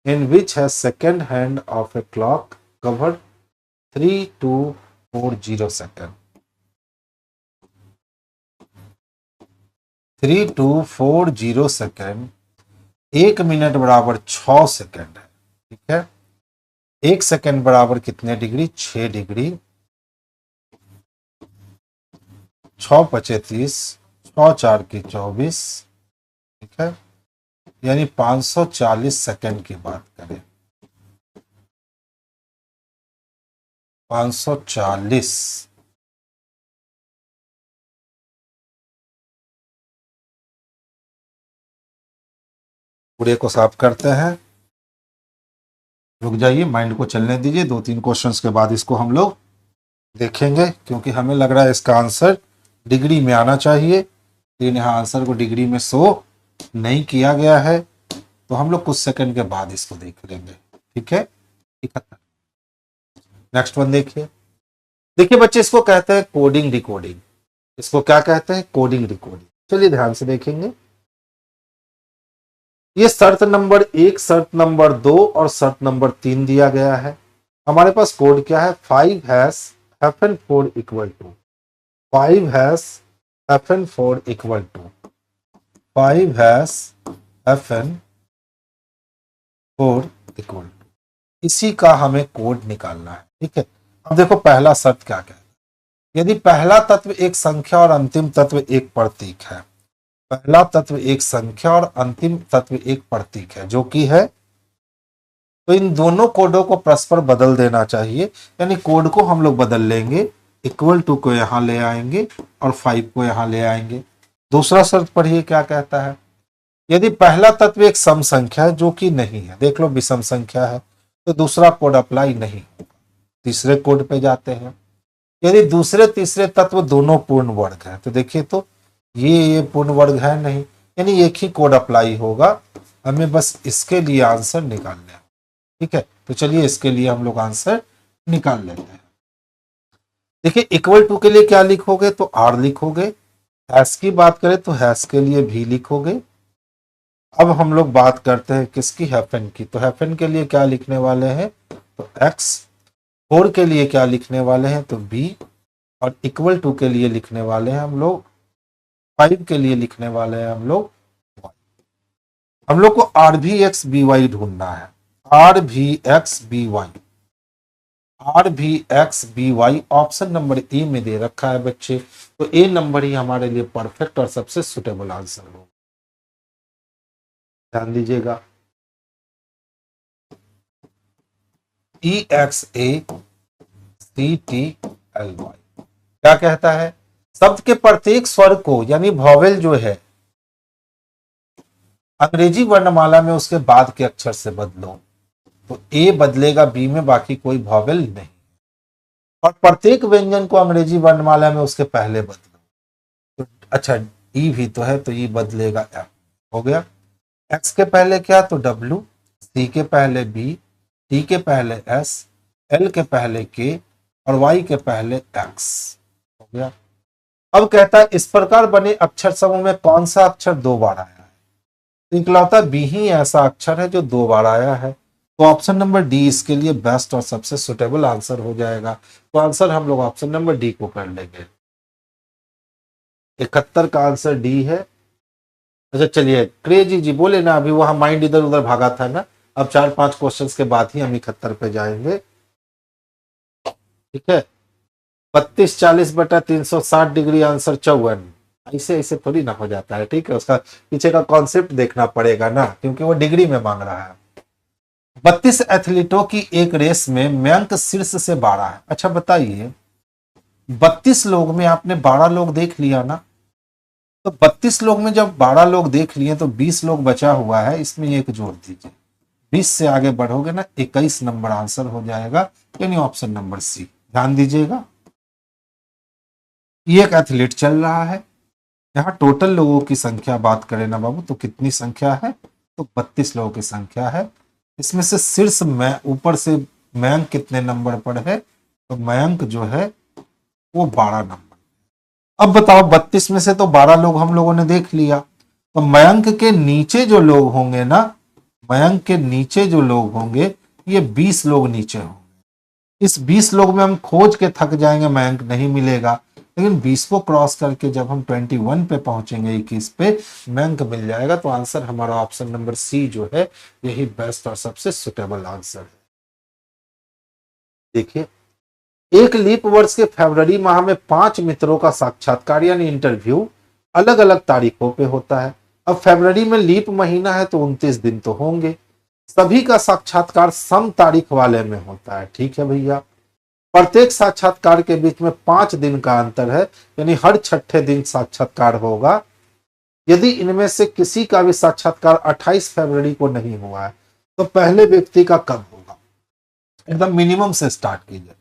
इन विच है second hand of a clock cover 3240 second. 3240 second, 1 minute बराबर 6 सेकंड है। ठीक है, 1 सेकंड बराबर कितने डिग्री, 6 डिग्री। 6 पचे 30, 6 4 की 24। ठीक है, यानी 540 सेकंड की बात करें, 540। पूरे को साफ करते हैं, रुक जाइए, माइंड को चलने दीजिए, 2-3 क्वेश्चंस के बाद इसको हम लोग देखेंगे, क्योंकि हमें लग रहा है इसका आंसर डिग्री में आना चाहिए, लेकिन यहाँ आंसर को डिग्री में शो नहीं किया गया है, तो हम लोग कुछ सेकंड के बाद इसको देख लेंगे। ठीक है, 71। नेक्स्ट वन देखिए। देखिए बच्चे, इसको कहते हैं कोडिंग डिकोडिंग। इसको क्या कहते हैं? Coding decoding. चलिए ध्यान से देखेंगे। ये शर्त नंबर 1, शर्त नंबर 2 और शर्त नंबर 3 दिया गया है। हमारे पास कोड क्या है? 5 hash FN4 equal to 5 hash FN4 equal to 5 hash FN4 equal to, इसी का हमें कोड निकालना है। ठीक है, अब देखो पहला शर्त क्या कहता है। यदि पहला तत्व एक संख्या और अंतिम तत्व एक प्रतीक है, पहला तत्व एक संख्या और अंतिम तत्व एक प्रतीक है, जो कि है, तो इन दोनों कोडों को परस्पर बदल देना चाहिए। यानी कोड को हम लोग बदल लेंगे, इक्वल टू को यहां ले आएंगे और 5 को यहां ले आएंगे। दूसरा शर्त पढ़िए क्या कहता है। यदि पहला तत्व एक सम संख्या है, जो कि नहीं है, देख लो विषम संख्या है, तो दूसरा कोड अप्लाई नहीं होगा। तीसरे कोड पे जाते हैं। यदि दूसरे तीसरे तत्व दोनों पूर्ण वर्ग है, तो देखिए तो ये पूर्ण वर्ग है नहीं, यानी एक ही कोड अप्लाई होगा। हमें बस इसके लिए आंसर निकालना है। ठीक है, तो चलिए इसके लिए हम लोग आंसर निकाल लेते हैं। देखिए इक्वल टू के लिए क्या लिखोगे? तो आर लिखोगे। हैश की बात करें तो हैश के लिए भी लिखोगे। अब हम लोग बात करते हैं किसकी? हैफन की। तो हैफन के लिए क्या लिखने वाले हैं? तो एक्स। 4 के लिए क्या लिखने वाले हैं? तो बी। और इक्वल टू के लिए लिखने वाले हैं हम लोग 5 के लिए लिखने वाले हैं हम लोग y। हम लोग को आर भी एक्स बी वाई ढूंढना है। आर भी एक्स बी वाई, आर भी X B Y option number A में दे रखा है बच्चे, तो ए नंबर ही हमारे लिए परफेक्ट और सबसे सुटेबल आंसर होगा। ध्यान दीजिएगा। EXACTLY क्या कहता है? शब्द के प्रत्येक स्वर को, यानी वॉवेल जो है अंग्रेजी वर्णमाला में, उसके बाद के अक्षर से बदलो। तो ए बदलेगा बी में, बाकी कोई वॉवेल नहीं। और प्रत्येक व्यंजन को अंग्रेजी वर्णमाला में उसके पहले बदलो। तो अच्छा, ई भी तो है, तो ई बदलेगा एफ। हो गया। एक्स के पहले क्या? तो डब्ल्यू। सी के पहले बी। टी के पहले एस। एल के पहले के। और वाई के पहले एक्स। हो गया। अब कहता है इस प्रकार बने अक्षर समूह में कौन सा अक्षर 2 बार आया है? तो इकलौता बी ही ऐसा अक्षर है जो 2 बार आया है। तो ऑप्शन नंबर डी इसके लिए बेस्ट और सबसे सुटेबल आंसर हो जाएगा। तो आंसर हम लोग ऑप्शन नंबर डी को कर लेंगे। 71 का आंसर डी है। अच्छा चलिए, क्रेजी जी बोले ना, अभी वहां माइंड इधर उधर भागा था ना। अब 4-5 क्वेश्चंस के बाद ही हम 71 पे जाएंगे। ठीक है, 32/40/360 आंसर 54। ऐसे ऐसे थोड़ी ना हो जाता है। ठीक है, उसका पीछे का कॉन्सेप्ट देखना पड़ेगा ना, क्योंकि वो डिग्री में मांग रहा है। 32 एथलीटों की एक रेस में मयंक शीर्ष से 12 है। अच्छा बताइए, 32 लोग में आपने 12 लोग देख लिया ना, तो 32 लोग में जब 12 लोग देख लिए तो 20 लोग बचा हुआ है, इसमें एक जोड़ दीजिए। 20 से आगे बढ़ोगे ना, 21 नंबर आंसर हो जाएगा, यानी ऑप्शन नंबर सी। ध्यान दीजिएगा, ये एक एथलीट चल रहा है। यहाँ टोटल लोगों की संख्या बात करें ना बाबू, तो कितनी संख्या है? तो 32 लोगों की संख्या है। इसमें से शीर्ष में ऊपर से मयंक कितने नंबर पर है? तो मयंक जो है वो 12 नंबर। अब बताओ, 32 में से तो 12 लोग हम लोगों ने देख लिया, तो मयंक के नीचे जो लोग होंगे ना, मयंक के नीचे जो लोग होंगे, ये 20 लोग नीचे होंगे। इस 20 लोग में हम खोज के थक जाएंगे, मयंक नहीं मिलेगा। लेकिन 20 को क्रॉस करके जब हम 21 पे पहुंचेंगे, 21 पे, मयंक मिल जाएगा। तो आंसर हमारा ऑप्शन नंबर सी जो है, यही बेस्ट और सबसे सुटेबल आंसर है। देखिए, एक लीप वर्ष के फरवरी माह में 5 मित्रों का साक्षात्कार यानी इंटरव्यू अलग अलग तारीखों पे होता है। अब फरवरी में लीप महीना है, तो 29 दिन तो होंगे। सभी का साक्षात्कार सम तारीख वाले में होता है। ठीक है भैया, प्रत्येक साक्षात्कार के बीच में 5 दिन का अंतर है, यानी हर छठे दिन साक्षात्कार होगा। यदि इनमें से किसी का भी साक्षात्कार 28 फरवरी को नहीं हुआ है, तो पहले व्यक्ति का कब होगा? एकदम मिनिमम से स्टार्ट कीजिए।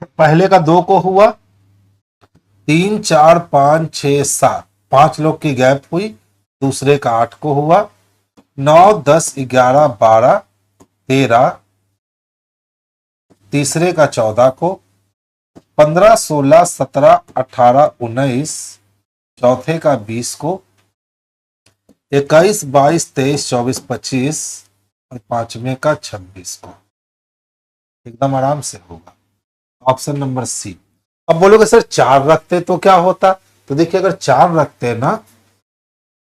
पहले का 2 को हुआ, 3 4 5 6 7, 5 लोग की गैप हुई। दूसरे का 8 को हुआ, 9 10 11 12 13, तीसरे का 14 को, 15 16 17 18 19, चौथे का 20 को, 21 22 23 24 25 और पांचवें का 26 को। एकदम आराम से होगा। Option number C. अब बोलोगे सर 4 रखते तो क्या होता? तो देखिए अगर 4 रखते ना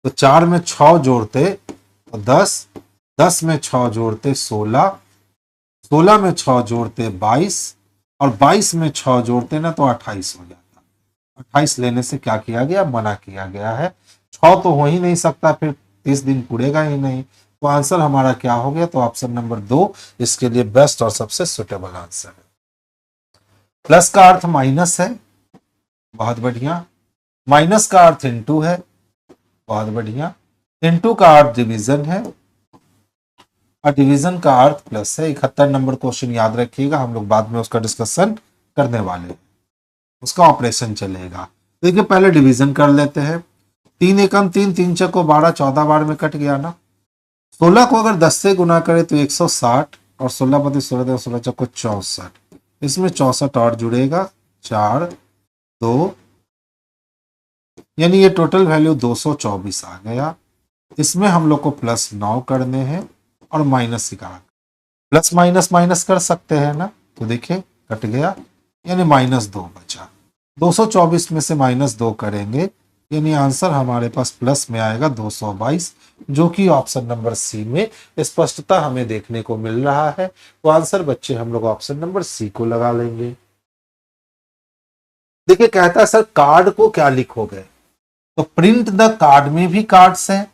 तो 4 में 6 जोड़ते तो 10, 10 में 6 जोड़ते 16, 16 में 6 जोड़ते 22 और 22 में 6 जोड़ते ना तो 28 हो जाता। 28 लेने से क्या किया गया? मना किया गया है। 6 तो हो ही नहीं सकता, फिर 30 दिन पूरेगा ही नहीं। तो आंसर हमारा क्या हो गया? तो ऑप्शन नंबर 2 इसके लिए बेस्ट और सबसे सुटेबल आंसर है। प्लस का अर्थ माइनस है, बहुत बढ़िया। माइनस का अर्थ इनटू है, बहुत बढ़िया। इनटू का अर्थ डिवीजन है और डिवीजन का अर्थ प्लस है। 71 नंबर क्वेश्चन याद रखिएगा, हम लोग बाद में उसका डिस्कशन करने वाले हैं, उसका ऑपरेशन चलेगा। देखिए पहले डिवीजन कर लेते हैं। 3 एकम 3, 3 चक्को 12, 14 बार में कट गया ना। 16 को अगर 10 से गुना करे तो 160 और 16 पति 16 16 चक्को 64। इसमें 64 और जुड़ेगा, 4 2, यानी ये टोटल वैल्यू 224 आ गया। इसमें हम लोग को प्लस 9 करने हैं और माइनस 11। प्लस माइनस माइनस कर सकते हैं ना, तो देखिए कट गया, यानी -2 बचा। 224 में से -2 करेंगे, यानी आंसर हमारे पास प्लस में आएगा 222, जो कि ऑप्शन नंबर सी में स्पष्टता हमें देखने को मिल रहा है। तो आंसर बच्चे हम लोग ऑप्शन नंबर सी को लगा लेंगे। देखिए कहता है सर कार्ड को क्या लिखोगे? तो प्रिंट द कार्ड में भी कार्ड्स हैं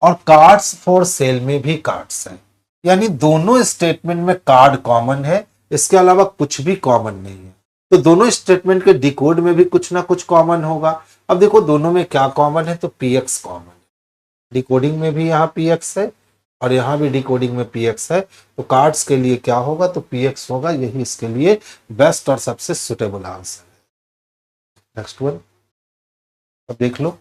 और कार्ड्स फॉर सेल में भी कार्ड्स हैं, यानी दोनों स्टेटमेंट में कार्ड कॉमन है, इसके अलावा कुछ भी कॉमन नहीं है। तो दोनों स्टेटमेंट के डिकोड में भी कुछ ना कुछ कॉमन होगा। अब देखो दोनों में क्या कॉमन है? तो पीएक्स कॉमन है। डिकोडिंग में भी यहाँ पीएक्स है और यहाँ भी डिकोडिंग में पीएक्स है। तो कार्ड्स के लिए क्या होगा? तो पीएक्स होगा, यही इसके लिए बेस्ट और सबसे सुटेबल आंसर है। नेक्स्ट वन अब देख लो,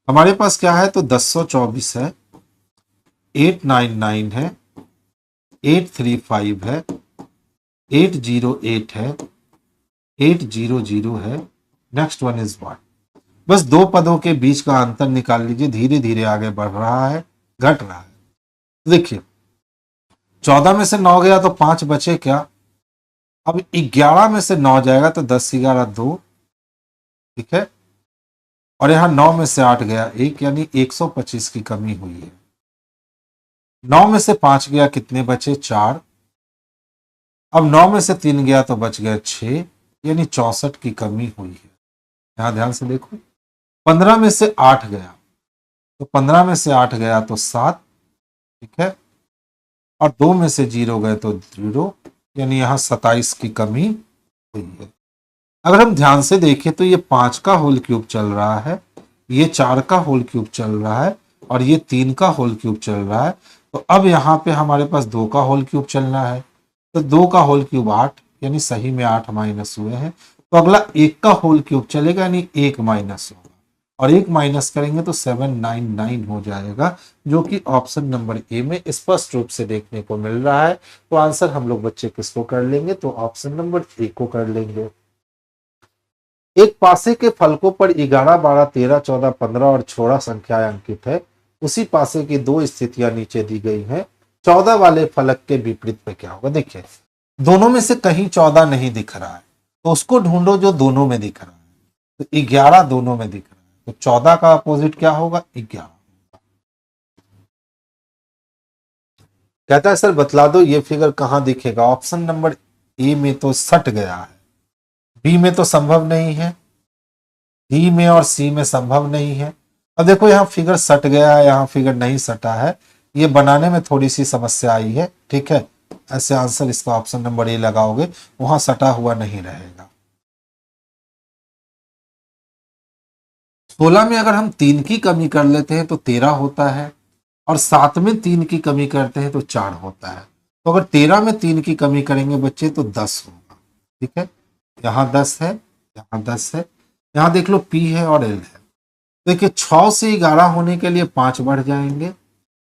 हमारे पास क्या है? तो 1024 है, 899 है, 835 है, 808 है, 800 है। Next one is what? बस 2 पदों के बीच का अंतर निकाल लीजिए। धीरे धीरे आगे बढ़ रहा है, घट रहा है। देखिए 14 में से 9 गया तो 5 बचे क्या? अब 11 में से 9 जाएगा तो 10 11 2, ठीक है। और यहां 9 में से 8 गया 1, यानी 125 की कमी हुई है। 9 में से 5 गया, कितने बचे? 4। अब 9 में से 3 गया तो बच गया 6, यानी 64 की कमी हुई है। यहां ध्यान से देखो, 15 में से 8 गया तो 15 में से 8 गया तो 7, ठीक है। और 2 में से 0 गए तो 0, यानी यहां 27 की कमी हुई है। अगर हम ध्यान से देखें तो ये 5 का होल क्यूब चल रहा है, ये 4 का होल क्यूब चल रहा है और ये 3 का होल क्यूब चल रहा है। तो अब यहाँ पे हमारे पास 2 का होल क्यूब चलना है, तो 2 का होल क्यूब 8, यानी सही में 8 माइनस हुए हैं। तो अगला 1 का होल क्यूब चलेगा, यानी 1 माइनस होगा और 1 माइनस करेंगे तो 799 हो जाएगा, जो कि ऑप्शन नंबर ए में स्पष्ट रूप से देखने को मिल रहा है। तो आंसर हम लोग बच्चे किसको कर लेंगे? तो ऑप्शन नंबर ए को कर लेंगे। एक पासे के फलकों पर 11 12 13 14 15 और 16 संख्याएं अंकित है। उसी पासे की 2 स्थितियां नीचे दी गई हैं। 14 वाले फलक के विपरीत में क्या होगा? देखिए दोनों में से कहीं 14 नहीं दिख रहा है, तो उसको ढूंढो जो दोनों में दिख रहा है। तो 11 दोनों में दिख रहा है, तो 14 का अपोजिट क्या होगा? 11। कहता है सर बतला दो ये फिगर कहां दिखेगा? ऑप्शन नंबर ए में तो सट गया है, बी में तो संभव नहीं है, डी में और सी में संभव नहीं है। अब देखो यहाँ फिगर सट गया है, यहाँ फिगर नहीं सटा है, ये बनाने में थोड़ी सी समस्या आई है, ठीक है। ऐसे आंसर इसका ऑप्शन नंबर ए लगाओगे, वहां सटा हुआ नहीं रहेगा। 16 में अगर हम 3 की कमी कर लेते हैं तो 13 होता है और 7 में 3 की कमी करते हैं तो 4 होता है। तो अगर 13 में 3 की कमी करेंगे बच्चे तो 10 होगा। ठीक है, यहाँ 10 है, यहाँ 10 है, यहाँ देख लो P है और L है। देखिए 6 से 11 होने के लिए 5 बढ़ जाएंगे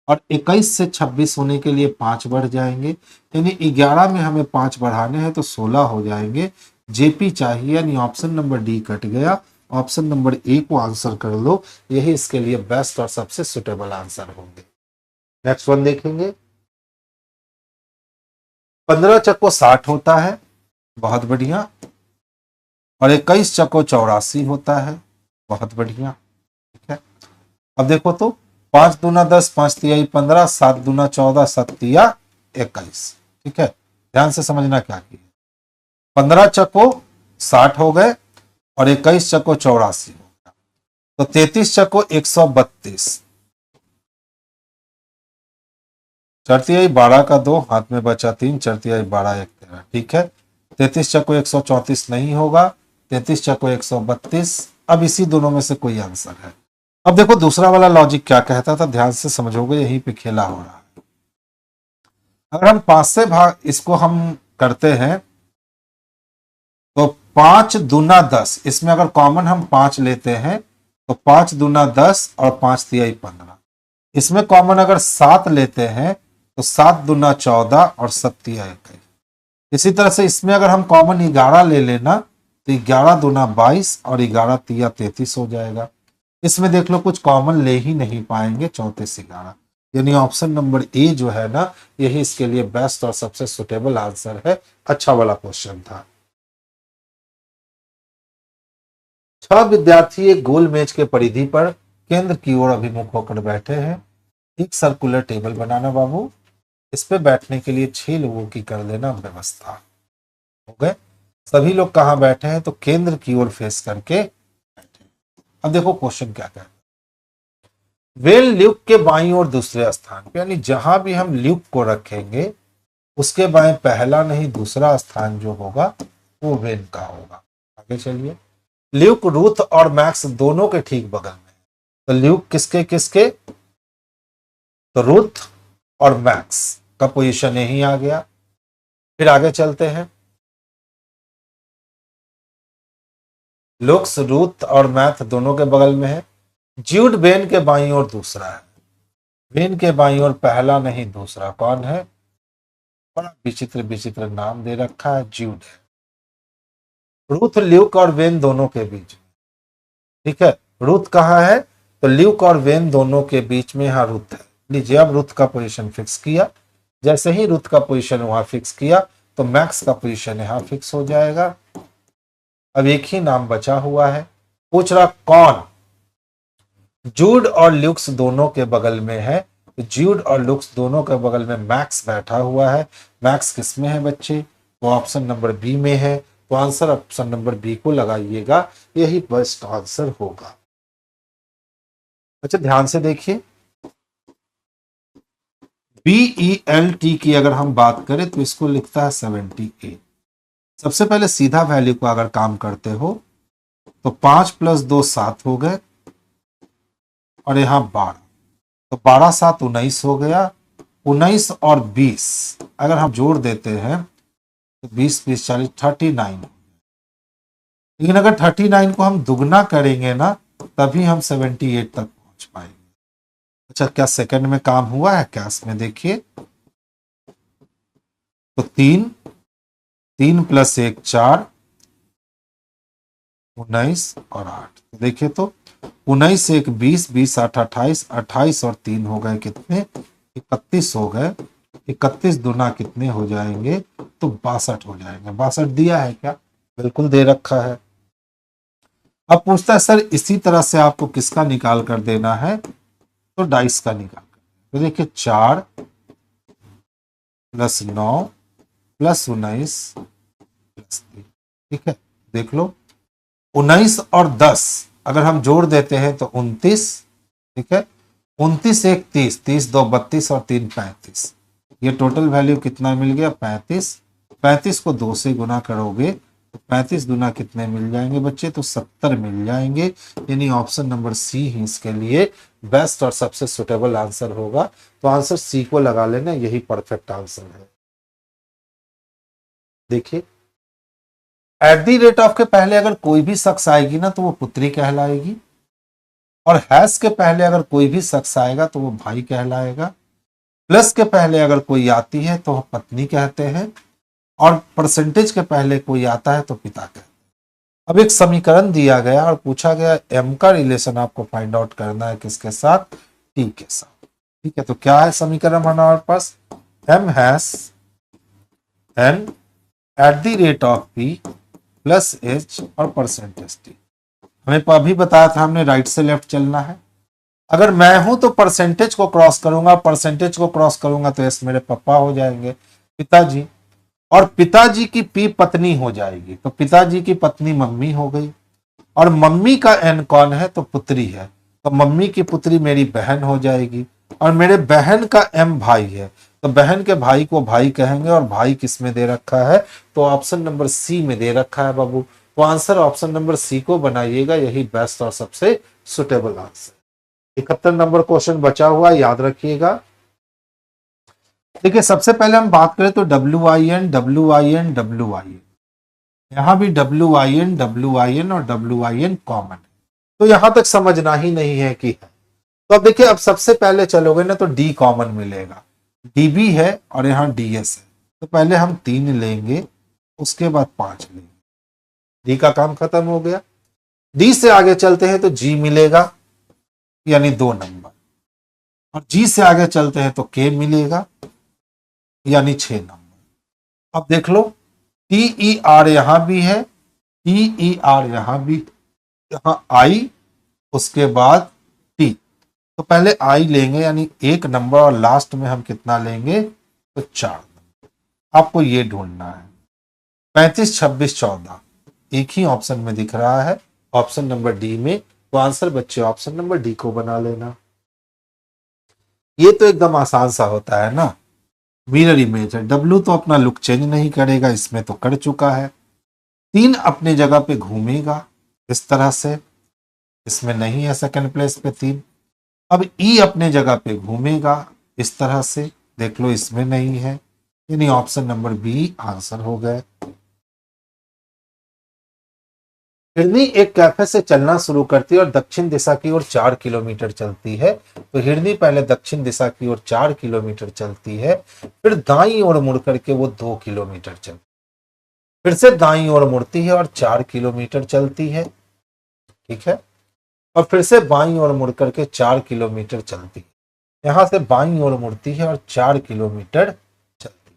और 21 से 26 होने के लिए 5 बढ़ जाएंगे, यानी 11 में हमें 5 बढ़ाने हैं तो 16 हो जाएंगे। जेपी चाहिए, यानी ऑप्शन नंबर डी कट गया। ऑप्शन नंबर ए को आंसर कर लो, यही इसके लिए बेस्ट और सबसे सुटेबल आंसर होंगे। नेक्स्ट वन देखेंगे। 15 चक्को 60 होता है, बहुत बढ़िया। और 21 चक्को 84 होता है, बहुत बढ़िया। ठीक है, अब देखो तो 5 दूना 10, 5 तिहाई 15, 7 दूना 14, 7 तिया 21। ठीक है, ध्यान से समझना क्या किया। 15 चक्को 60 हो गए और 21 चक्को 84 हो गया, तो 33 चक्को 132। 4 तिहाई 12 का 2, हाथ में बचा 3, 4 तिहाई 12 1 13। ठीक है, 33 चक्को 134 नहीं होगा, 33 चक्को 132। अब इसी दोनों में से कोई आंसर है। अब देखो दूसरा वाला लॉजिक क्या कहता था, ध्यान से समझोगे, यहीं पे खेला हो रहा है। अगर हम 5 से भाग इसको हम करते हैं तो 5 दूना 10, इसमें अगर कॉमन हम 5 लेते हैं तो 5 दूना 10 और 5 तिहाई 15। इसमें कॉमन अगर 7 लेते हैं तो 7 दूना 14 और 7 तिहाई 21। इसी तरह से इसमें अगर हम कॉमन 11 ले लेना तो 11 दूना 22 और 11 तिया 33 हो जाएगा। इसमें देख लो कुछ कॉमन ले ही नहीं पाएंगे, 34 11, यानी ऑप्शन नंबर ए जो है ना, यही इसके लिए बेस्ट और सबसे सुटेबल आंसर है। अच्छा वाला क्वेश्चन था। 6 विद्यार्थी एक गोल मेज के परिधि पर केंद्र की ओर अभिमुख होकर बैठे हैं। एक सर्कुलर टेबल बनाना बाबू, इस पे बैठने के लिए 6 लोगों की कर देना व्यवस्था। हो गए, सभी लोग कहां बैठे हैं तो केंद्र की ओर फेस करके बैठे। अब देखो क्वेश्चन क्या कहता है। वेल ल्यूक के बाईं ओर दूसरे स्थान पे, यानी जहां भी हम ल्यूक को रखेंगे उसके बाएं पहला नहीं दूसरा स्थान जो होगा वो वेन का होगा। आगे चलिए। ल्यूक रूथ और मैक्स दोनों के ठीक बगल में, तो ल्यूक किसके किसके, तो रूथ और मैक्स का पोजीशन यही आ गया। फिर आगे चलते हैं। लुक्स रूथ और मैथ दोनों के बगल में है। ज्यूड वेन के बाईं ओर दूसरा है, वेन के बाईं ओर पहला नहीं दूसरा कौन है, बड़ा विचित्र विचित्र नाम दे रखा है, ज्यूड है। रूथ ल्यूक और वेन दोनों के बीच में। ठीक है, रूथ कहाँ है तो ल्यूक और वेन दोनों के बीच में यहां रूथ है। लीजिए अब रूथ का पोजीशन फिक्स किया, जैसे ही रूथ का पोजीशन वहां फिक्स किया तो मैक्स का पोजीशन यहां फिक्स हो जाएगा। अब एक ही नाम बचा हुआ है, पूछ रहा कौन, जूड और ल्यूक्स दोनों के बगल में है। जूड और लुक्स दोनों के बगल में मैक्स बैठा हुआ है। मैक्स किस में है बच्चे, वो ऑप्शन नंबर बी में है, तो आंसर ऑप्शन नंबर बी को लगाइएगा, यही बेस्ट आंसर होगा। अच्छा ध्यान से देखिए, BELT की अगर हम बात करें तो इसको लिखता है 78। सबसे पहले सीधा वैल्यू को अगर काम करते हो तो 5 + 2 7 हो गए और यहां 12, तो 12 7 19 हो गया। 19 और 20 अगर हम जोड़ देते हैं तो 20 20 40 39। लेकिन अगर 39 को हम दुगना करेंगे ना तभी हम 78 तक पहुंच पाएंगे। अच्छा क्या सेकंड में काम हुआ है क्या, इसमें देखिए तो 3 3 + 1 4, 19 और 8, तो देखिए तो 19 1 20, 20 8 28, 28 और 3 हो गए कितने 31 हो गए। 31 दूना कितने हो जाएंगे तो 62 हो जाएंगे। 62 दिया है क्या, बिल्कुल दे रखा है। अब पूछता है सर इसी तरह से आपको किसका निकाल कर देना है, तो डाइस का निकाल कर, तो देखिए 4 + 9 + 19 + 3। ठीक है, देख लो 19 और 10 अगर हम जोड़ देते हैं तो 29। ठीक है, 29 1 30, 30 2 32 और 3 35, ये टोटल वैल्यू कितना मिल गया 35। 35 को 2 से गुना करोगे तो 35 दूना कितने मिल जाएंगे बच्चे, तो 70 मिल जाएंगे। यानी ऑप्शन नंबर सी ही इसके लिए बेस्ट और सबसे सुटेबल आंसर होगा, तो आंसर सी को लगा लेना, यही परफेक्ट आंसर है। देखिए एट दी रेट ऑफ के पहले अगर कोई भी शख्स आएगी ना तो वो पुत्री कहलाएगी, और हैश के पहले अगर कोई भी शख्स आएगा तो वो भाई कहलाएगा, प्लस के पहले अगर कोई आती है तो पत्नी कहते हैं, और परसेंटेज के पहले कोई आता है तो पिता कहते हैं। अब एक समीकरण दिया गया और पूछा गया एम का रिलेशन आपको फाइंड आउट करना है किसके साथ, टी के साथ। ठीक है, तो क्या है समीकरण हमारे पास, M hash N at the rate of P plus H और परसेंटेज टी। हमें अभी बताया था हमने राइट से लेफ्ट चलना है। अगर मैं हूं तो परसेंटेज को क्रॉस करूंगा, परसेंटेज को क्रॉस करूंगा तो एस मेरे पापा हो जाएंगे, पिताजी, और पिताजी की पी पत्नी हो जाएगी, तो पिताजी की पत्नी मम्मी हो गई, और मम्मी का एन कौन है, तो पुत्री है, तो मम्मी की पुत्री मेरी बहन हो जाएगी, और मेरे बहन का एम भाई है, तो बहन के भाई को भाई कहेंगे, और भाई किस में दे रखा है, तो ऑप्शन नंबर सी में दे रखा है बाबू। तो आंसर ऑप्शन नंबर सी को बनाइएगा, यही बेस्ट और सबसे सुटेबल आंसर। 71 नंबर क्वेश्चन बचा हुआ, याद रखिएगा। देखिए सबसे पहले हम बात करें तो डब्ल्यू आई एन यहां भी डब्ल्यू आई एन और डब्ल्यू आई एन कॉमन है, तो यहां तक समझना ही नहीं है कि है। तो अब देखिए, अब सबसे पहले चलोगे ना तो डी कॉमन मिलेगा, डीबी है और यहां डीएस है, तो पहले हम 3 लेंगे, उसके बाद 5 लेंगे, डी का काम खत्म हो गया। डी से आगे चलते हैं तो जी मिलेगा, यानी 2 नंबर, और जी से आगे चलते हैं तो के मिलेगा, यानी 6 नंबर। अब देख लो, टी ई आर यहां भी है, टी ई आर यहां भी, यहां आई, उसके बाद टी, तो पहले आई लेंगे यानी 1 नंबर, और लास्ट में हम कितना लेंगे, तो 4 नंबर। आपको ये ढूंढना है 35, 26, 14, एक ही ऑप्शन में दिख रहा है, ऑप्शन नंबर डी में, तो आंसर बच्चे ऑप्शन नंबर डी को बना लेना। ये तो एकदम आसान सा होता है ना, मिरर इमेज है, डब्लू तो अपना लुक चेंज नहीं करेगा, इसमें तो कर चुका है। 3 अपने जगह पे घूमेगा इस तरह से, इसमें नहीं है सेकंड प्लेस पे 3। अब ई अपने जगह पे घूमेगा इस तरह से, देख लो इसमें नहीं है, यानी ऑप्शन नंबर बी आंसर हो गए। हिरनी एक कैफे से चलना शुरू करती है और दक्षिण दिशा की ओर 4 किलोमीटर चलती है, तो हिरनी पहले दक्षिण दिशा की ओर 4 किलोमीटर चलती है, फिर दाईं ओर मुड़ करके वो 2 किलोमीटर चलती, फिर से दाईं ओर मुड़ती है और 4 किलोमीटर चलती है, ठीक है, और फिर से बाईं ओर मुड़ करके 4 किलोमीटर चलती है, यहां से बाईं ओर मुड़ती है और 4 किलोमीटर चलती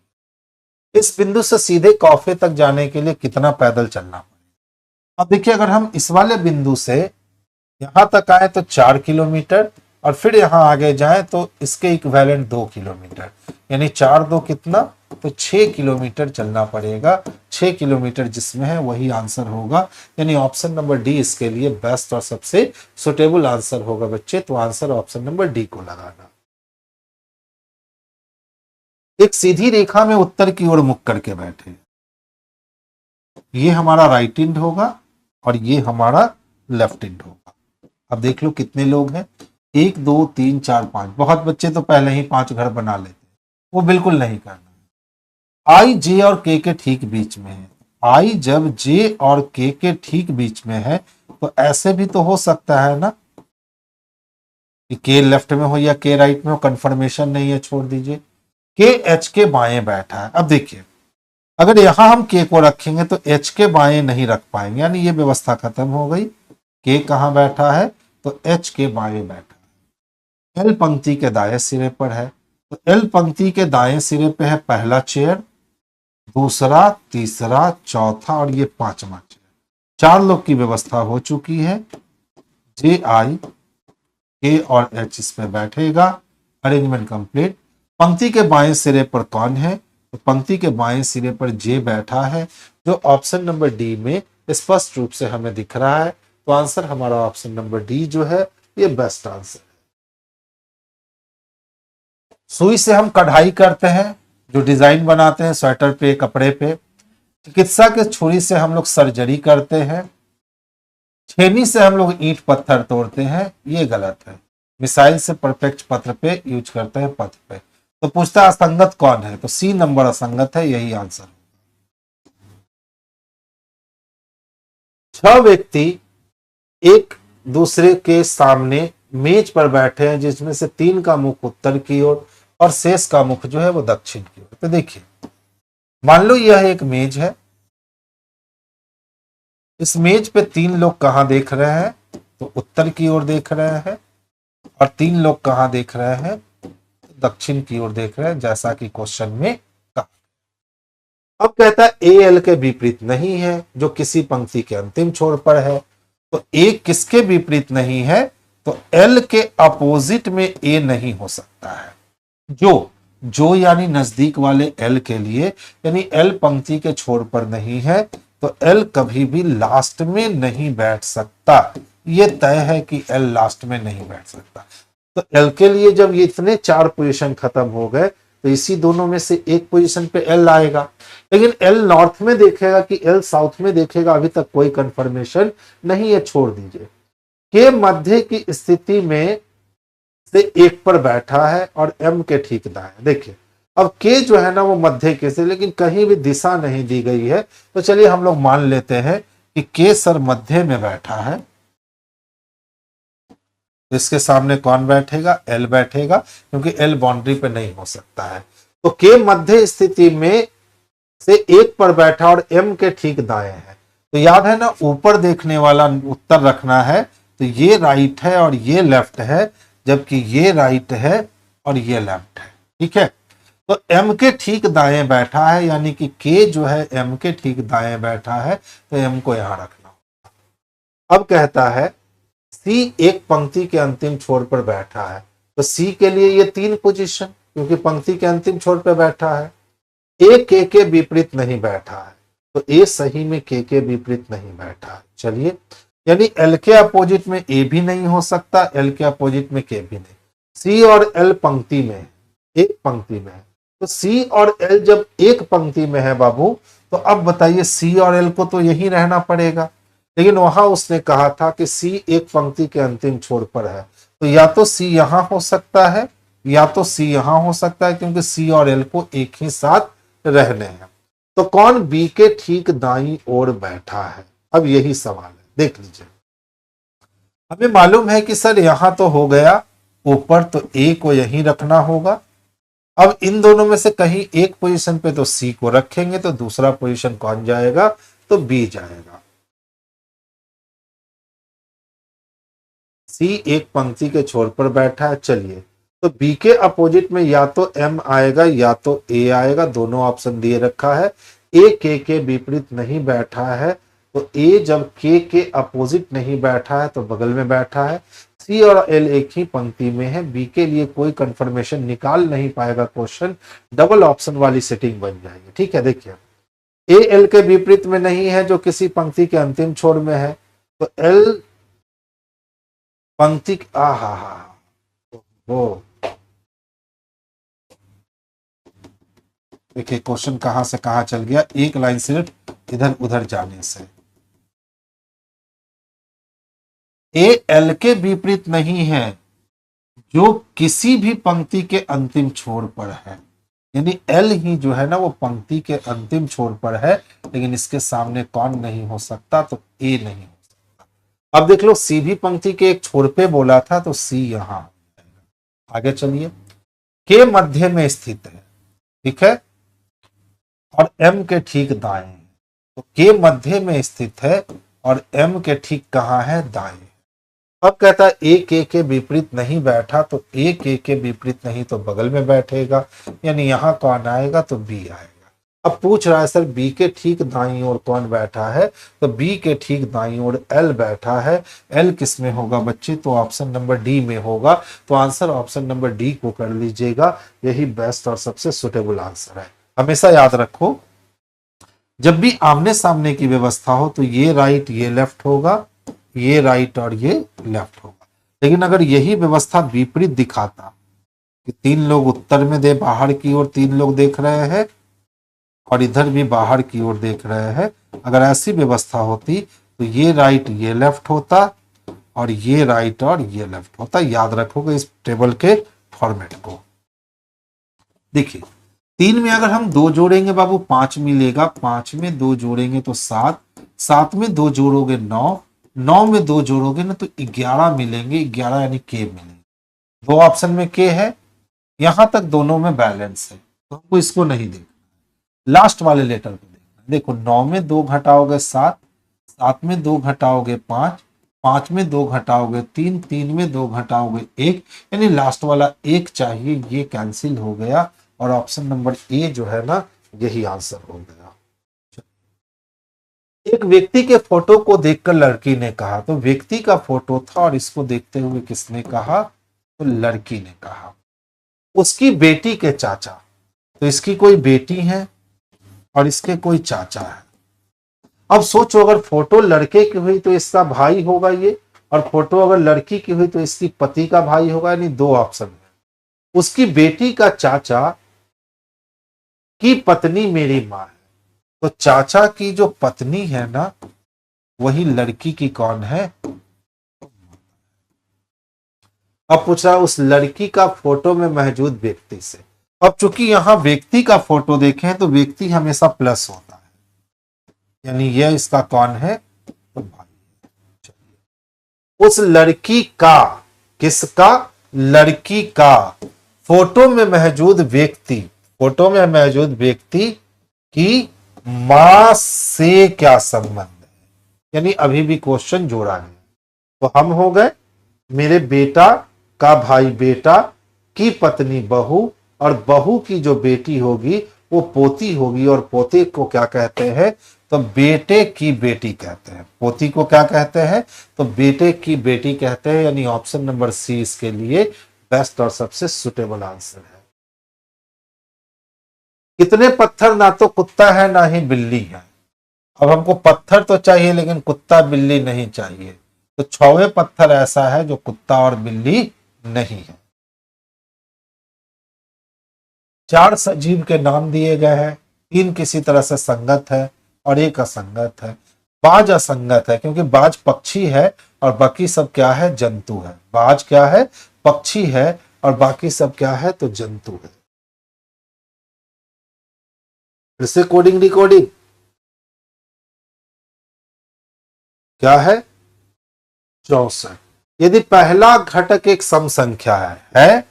है। इस बिंदु से सीधे कैफे तक जाने के लिए कितना पैदल चलना पड़ेगा। अब देखिए, अगर हम इस वाले बिंदु से यहां तक आए तो 4 किलोमीटर, और फिर यहां आगे जाए तो इसके इक्विवेलेंट 2 किलोमीटर, यानी 4 2 कितना, तो 6 किलोमीटर चलना पड़ेगा। 6 किलोमीटर जिसमें है वही आंसर होगा, यानी ऑप्शन नंबर डी इसके लिए बेस्ट और सबसे सुटेबल आंसर होगा बच्चे। तो आंसर ऑप्शन नंबर डी को लगाना। एक सीधी रेखा में उत्तर की ओर मुख करके बैठे, ये हमारा राइट एंड होगा और ये हमारा लेफ्ट एंड होगा। अब देख लो कितने लोग हैं, 1 2 3 4 5। बहुत बच्चे तो पहले ही 5 घर बना लेते, वो बिल्कुल नहीं करना। आई जे और के ठीक बीच में है, आई जब जे और के ठीक बीच में है तो ऐसे भी तो हो सकता है ना कि के लेफ्ट में हो या के राइट में हो, कंफर्मेशन नहीं है, छोड़ दीजिए। के एच के बाएं बैठा है। अब देखिए, अगर यहां हम के को रखेंगे तो एच के बाएं नहीं रख पाएंगे, यानी ये व्यवस्था खत्म हो गई। के कहां बैठा है, तो एच के बाएं बैठा है। एल पंक्ति के दाएं सिरे पर है, तो एल पंक्ति के दाएं सिरे पे है पहला चेयर, दूसरा, तीसरा, चौथा और ये 5वां चेयर। 4 लोग की व्यवस्था हो चुकी है। जे आई के और एच इस पे बैठेगा, अरेंजमेंट कंप्लीट। पंक्ति के बाएं सिरे पर कौन है, तो पंक्ति के बाएं सिरे पर जे बैठा है, जो ऑप्शन नंबर डी में स्पष्ट रूप से हमें दिख रहा है। तो आंसर हमारा ऑप्शन नंबर डी जो है ये बेस्ट आंसर है। सुई से हम कढ़ाई करते हैं, जो डिजाइन बनाते हैं स्वेटर पे, कपड़े पे। चिकित्सा के छुरी से हम लोग सर्जरी करते हैं। छेनी से हम लोग ईंट पत्थर तोड़ते हैं, ये गलत है। मिसाइल से परफेक्ट पत्र पे यूज करते हैं, पत्र पे। तो पूछता है असंगत कौन है, तो सी नंबर असंगत है, यही आंसर। 6 व्यक्ति एक दूसरे के सामने मेज पर बैठे हैं, जिसमें से 3 का मुख उत्तर की ओर और शेष का मुख जो है वो दक्षिण की ओर। तो देखिए, मान लो यह एक मेज है, इस मेज पे 3 लोग कहां देख रहे हैं, तो उत्तर की ओर देख रहे हैं, और 3 लोग कहां देख रहे हैं, दक्षिण की ओर देख रहे हैं, जैसा कि क्वेश्चन में कहा। अब कहता है ए एल के विपरीत नहीं है, जो किसी पंक्ति के अंतिम छोर पर है। तो ए किसके विपरीत नहीं है, तो एल के अपोजिट में ए नहीं हो सकता है। जो यानी नजदीक वाले एल के लिए, यानी एल पंक्ति के छोर पर नहीं है, तो एल कभी भी लास्ट में नहीं बैठ सकता। ये तय है कि एल लास्ट में नहीं बैठ सकता। तो एल के लिए जब ये इतने 4 पोजीशन खत्म हो गए, तो इसी दोनों में से एक पोजीशन पे एल आएगा। लेकिन एल नॉर्थ में देखेगा कि एल साउथ में देखेगा, अभी तक कोई कंफर्मेशन नहीं है, छोड़ दीजिए। के मध्य की स्थिति में से एक पर बैठा है और एम के ठीक दाएं। देखिए, अब के जो है ना वो मध्य के से, लेकिन कहीं भी दिशा नहीं दी गई है। तो चलिए हम लोग मान लेते हैं कि के सर मध्य में बैठा है, इसके सामने कौन बैठेगा, एल बैठेगा, क्योंकि एल बाउंड्री पे नहीं हो सकता है। तो के मध्य स्थिति में से एक पर बैठा और एम के ठीक दाएं है। तो याद है ना, ऊपर देखने वाला उत्तर रखना है, तो ये राइट है और ये लेफ्ट है, जबकि ये राइट है और ये लेफ्ट है। ठीक है, तो एम के ठीक दाएं बैठा है, यानी कि के जो है एम के ठीक दाएं बैठा है, तो एम को यहां रखना होगा। अब कहता है सी एक पंक्ति के अंतिम छोर पर बैठा है, तो सी के लिए ये 3 पोजीशन, क्योंकि पंक्ति के अंतिम छोर पर बैठा है। ए के विपरीत नहीं बैठा है, तो ए सही में के विपरीत नहीं बैठा है। चलिए, यानी एल के अपोजिट में ए भी नहीं हो सकता, एल के अपोजिट में के भी नहीं। सी और एल पंक्ति में है, एक पंक्ति में है। तो सी और एल जब एक पंक्ति में है बाबू, तो अब बताइए सी और एल को तो यही रहना पड़ेगा। लेकिन वहां उसने कहा था कि सी एक पंक्ति के अंतिम छोर पर है, तो या तो सी यहां हो सकता है या तो सी यहां हो सकता है, क्योंकि सी और एल को एक ही साथ रहने हैं। तो कौन बी के ठीक दाईं ओर बैठा है, अब यही सवाल है। देख लीजिए, हमें मालूम है कि सर यहां तो हो गया ऊपर, तो ए को यहीं रखना होगा। अब इन दोनों में से कहीं एक पोजीशन पे तो सी को रखेंगे, तो दूसरा पोजीशन कौन जाएगा, तो बी जाएगा। सी एक पंक्ति के छोर पर बैठा है। चलिए, तो बी के अपोजिट में या तो एम आएगा या तो ए आएगा, दोनों ऑप्शन दिए रखा है। ए के विपरीत नहीं बैठा है, तो ए जब के अपोजिट नहीं बैठा है तो बगल में बैठा है। सी और एल एक ही पंक्ति में है, बी के लिए कोई कंफर्मेशन निकाल नहीं पाएगा क्वेश्चन, डबल ऑप्शन वाली सेटिंग बन जाएगी। ठीक है, देखिए, ए एल के विपरीत में नहीं है, जो किसी पंक्ति के अंतिम छोर में है, तो एल पंक्ति वो देखिए क्वेश्चन कहां से कहां चल गया, एक लाइन सिर्फ इधर उधर जाने से। ए एल के विपरीत नहीं है, जो किसी भी पंक्ति के अंतिम छोर पर है, यानी एल ही जो है ना वो पंक्ति के अंतिम छोर पर है, लेकिन इसके सामने कौन नहीं हो सकता, तो ए नहीं हो सकता। अब देख लो, सी भी पंक्ति के एक छोर पे बोला था, तो सी यहां। आगे चलिए, के मध्य में स्थित है, ठीक है, और एम के ठीक दाएं, तो के मध्य में स्थित है और एम के ठीक कहां है, दाएं। अब कहता है ए के विपरीत नहीं बैठा, तो ए के विपरीत नहीं तो बगल में बैठेगा, यानी यहां कौन आएगा, तो बी आएगा। अब पूछ रहा है सर बी के ठीक दाईं ओर कौन बैठा है, तो बी के ठीक दाईं ओर एल बैठा है। एल किस में होगा बच्चे, तो ऑप्शन नंबर डी में होगा। तो आंसर ऑप्शन नंबर डी को कर लीजिएगा, यही बेस्ट और सबसे सुटेबल आंसर है। हमेशा याद रखो, जब भी आमने सामने की व्यवस्था हो तो ये राइट ये लेफ्ट होगा, ये राइट और ये लेफ्ट होगा। लेकिन अगर यही व्यवस्था विपरीत दिखाता कि 3 लोग उत्तर में दे बाहर की ओर 3 लोग देख रहे हैं और इधर भी बाहर की ओर देख रहे हैं, अगर ऐसी व्यवस्था होती तो ये राइट ये लेफ्ट होता और ये राइट और ये लेफ्ट होता। याद रखोगे इस टेबल के फॉर्मेट को। देखिए, 3 में अगर हम 2 जोड़ेंगे बाबू 5 मिलेगा, 5 में 2 जोड़ेंगे तो 7, 7 में 2 जोड़ोगे 9, 9 में 2 जोड़ोगे ना तो 11 मिलेंगे, 11 यानी के मिलेंगे। दो ऑप्शन में के है, यहां तक दोनों में बैलेंस है, तो हमको इसको नहीं देखना, लास्ट वाले लेटर को देखना। देखो 9 में 2 घटाओगे 7, 7 में 2 घटाओगे 5, 5 में 2 घटाओगे 3, 3 में 2 घटाओगे 1, यानी लास्ट वाला 1 चाहिए, ये कैंसिल हो गया और ऑप्शन नंबर ए जो है ना यही आंसर हो गया। एक व्यक्ति के फोटो को देखकर लड़की ने कहा, तो व्यक्ति का फोटो था और इसको देखते हुए किसने कहा, तो लड़की ने कहा। उसकी बेटी के चाचा, तो इसकी कोई बेटी है और इसके कोई चाचा है। अब सोचो अगर फोटो लड़के की हुई तो इसका भाई होगा ये, और फोटो अगर लड़की की हुई तो इसकी पति का भाई होगा, यानी दो ऑप्शन है। उसकी बेटी का चाचा की पत्नी मेरी मां है, तो चाचा की जो पत्नी है ना वही लड़की की कौन है। अब पूछ रहा उस लड़की का फोटो में मौजूद व्यक्ति से। अब चूंकि यहां व्यक्ति का फोटो देखें तो व्यक्ति हमेशा प्लस होता है, यानी यह इसका कौन है, तो भाई। चलिए उस लड़की का, किसका, लड़की का फोटो में मौजूद व्यक्ति, फोटो में मौजूद व्यक्ति की मां से क्या संबंध है, यानी अभी भी क्वेश्चन जोड़ा है। तो हम हो गए मेरे बेटा का भाई बेटा की पत्नी बहू, और बहू की जो बेटी होगी वो पोती होगी, और पोते को क्या कहते हैं, तो बेटे की बेटी कहते हैं। पोती को क्या कहते हैं, तो बेटे की बेटी कहते हैं, यानी ऑप्शन नंबर सी इसके लिए बेस्ट और सबसे सुटेबल आंसर है। कितने पत्थर, ना तो कुत्ता है ना ही बिल्ली है। अब हमको पत्थर तो चाहिए लेकिन कुत्ता बिल्ली नहीं चाहिए, तो 6वें पत्थर ऐसा है जो कुत्ता और बिल्ली नहीं है। 4 सजीव के नाम दिए गए हैं, 3 किसी तरह से संगत है और 1 असंगत है। बाज असंगत है क्योंकि बाज पक्षी है और बाकी सब क्या है, जंतु है। बाज क्या है, पक्षी है और बाकी सब क्या है, तो जंतु है। फिर से कोडिंग डिकोडिंग क्या है, 64। यदि पहला घटक एक सम संख्या है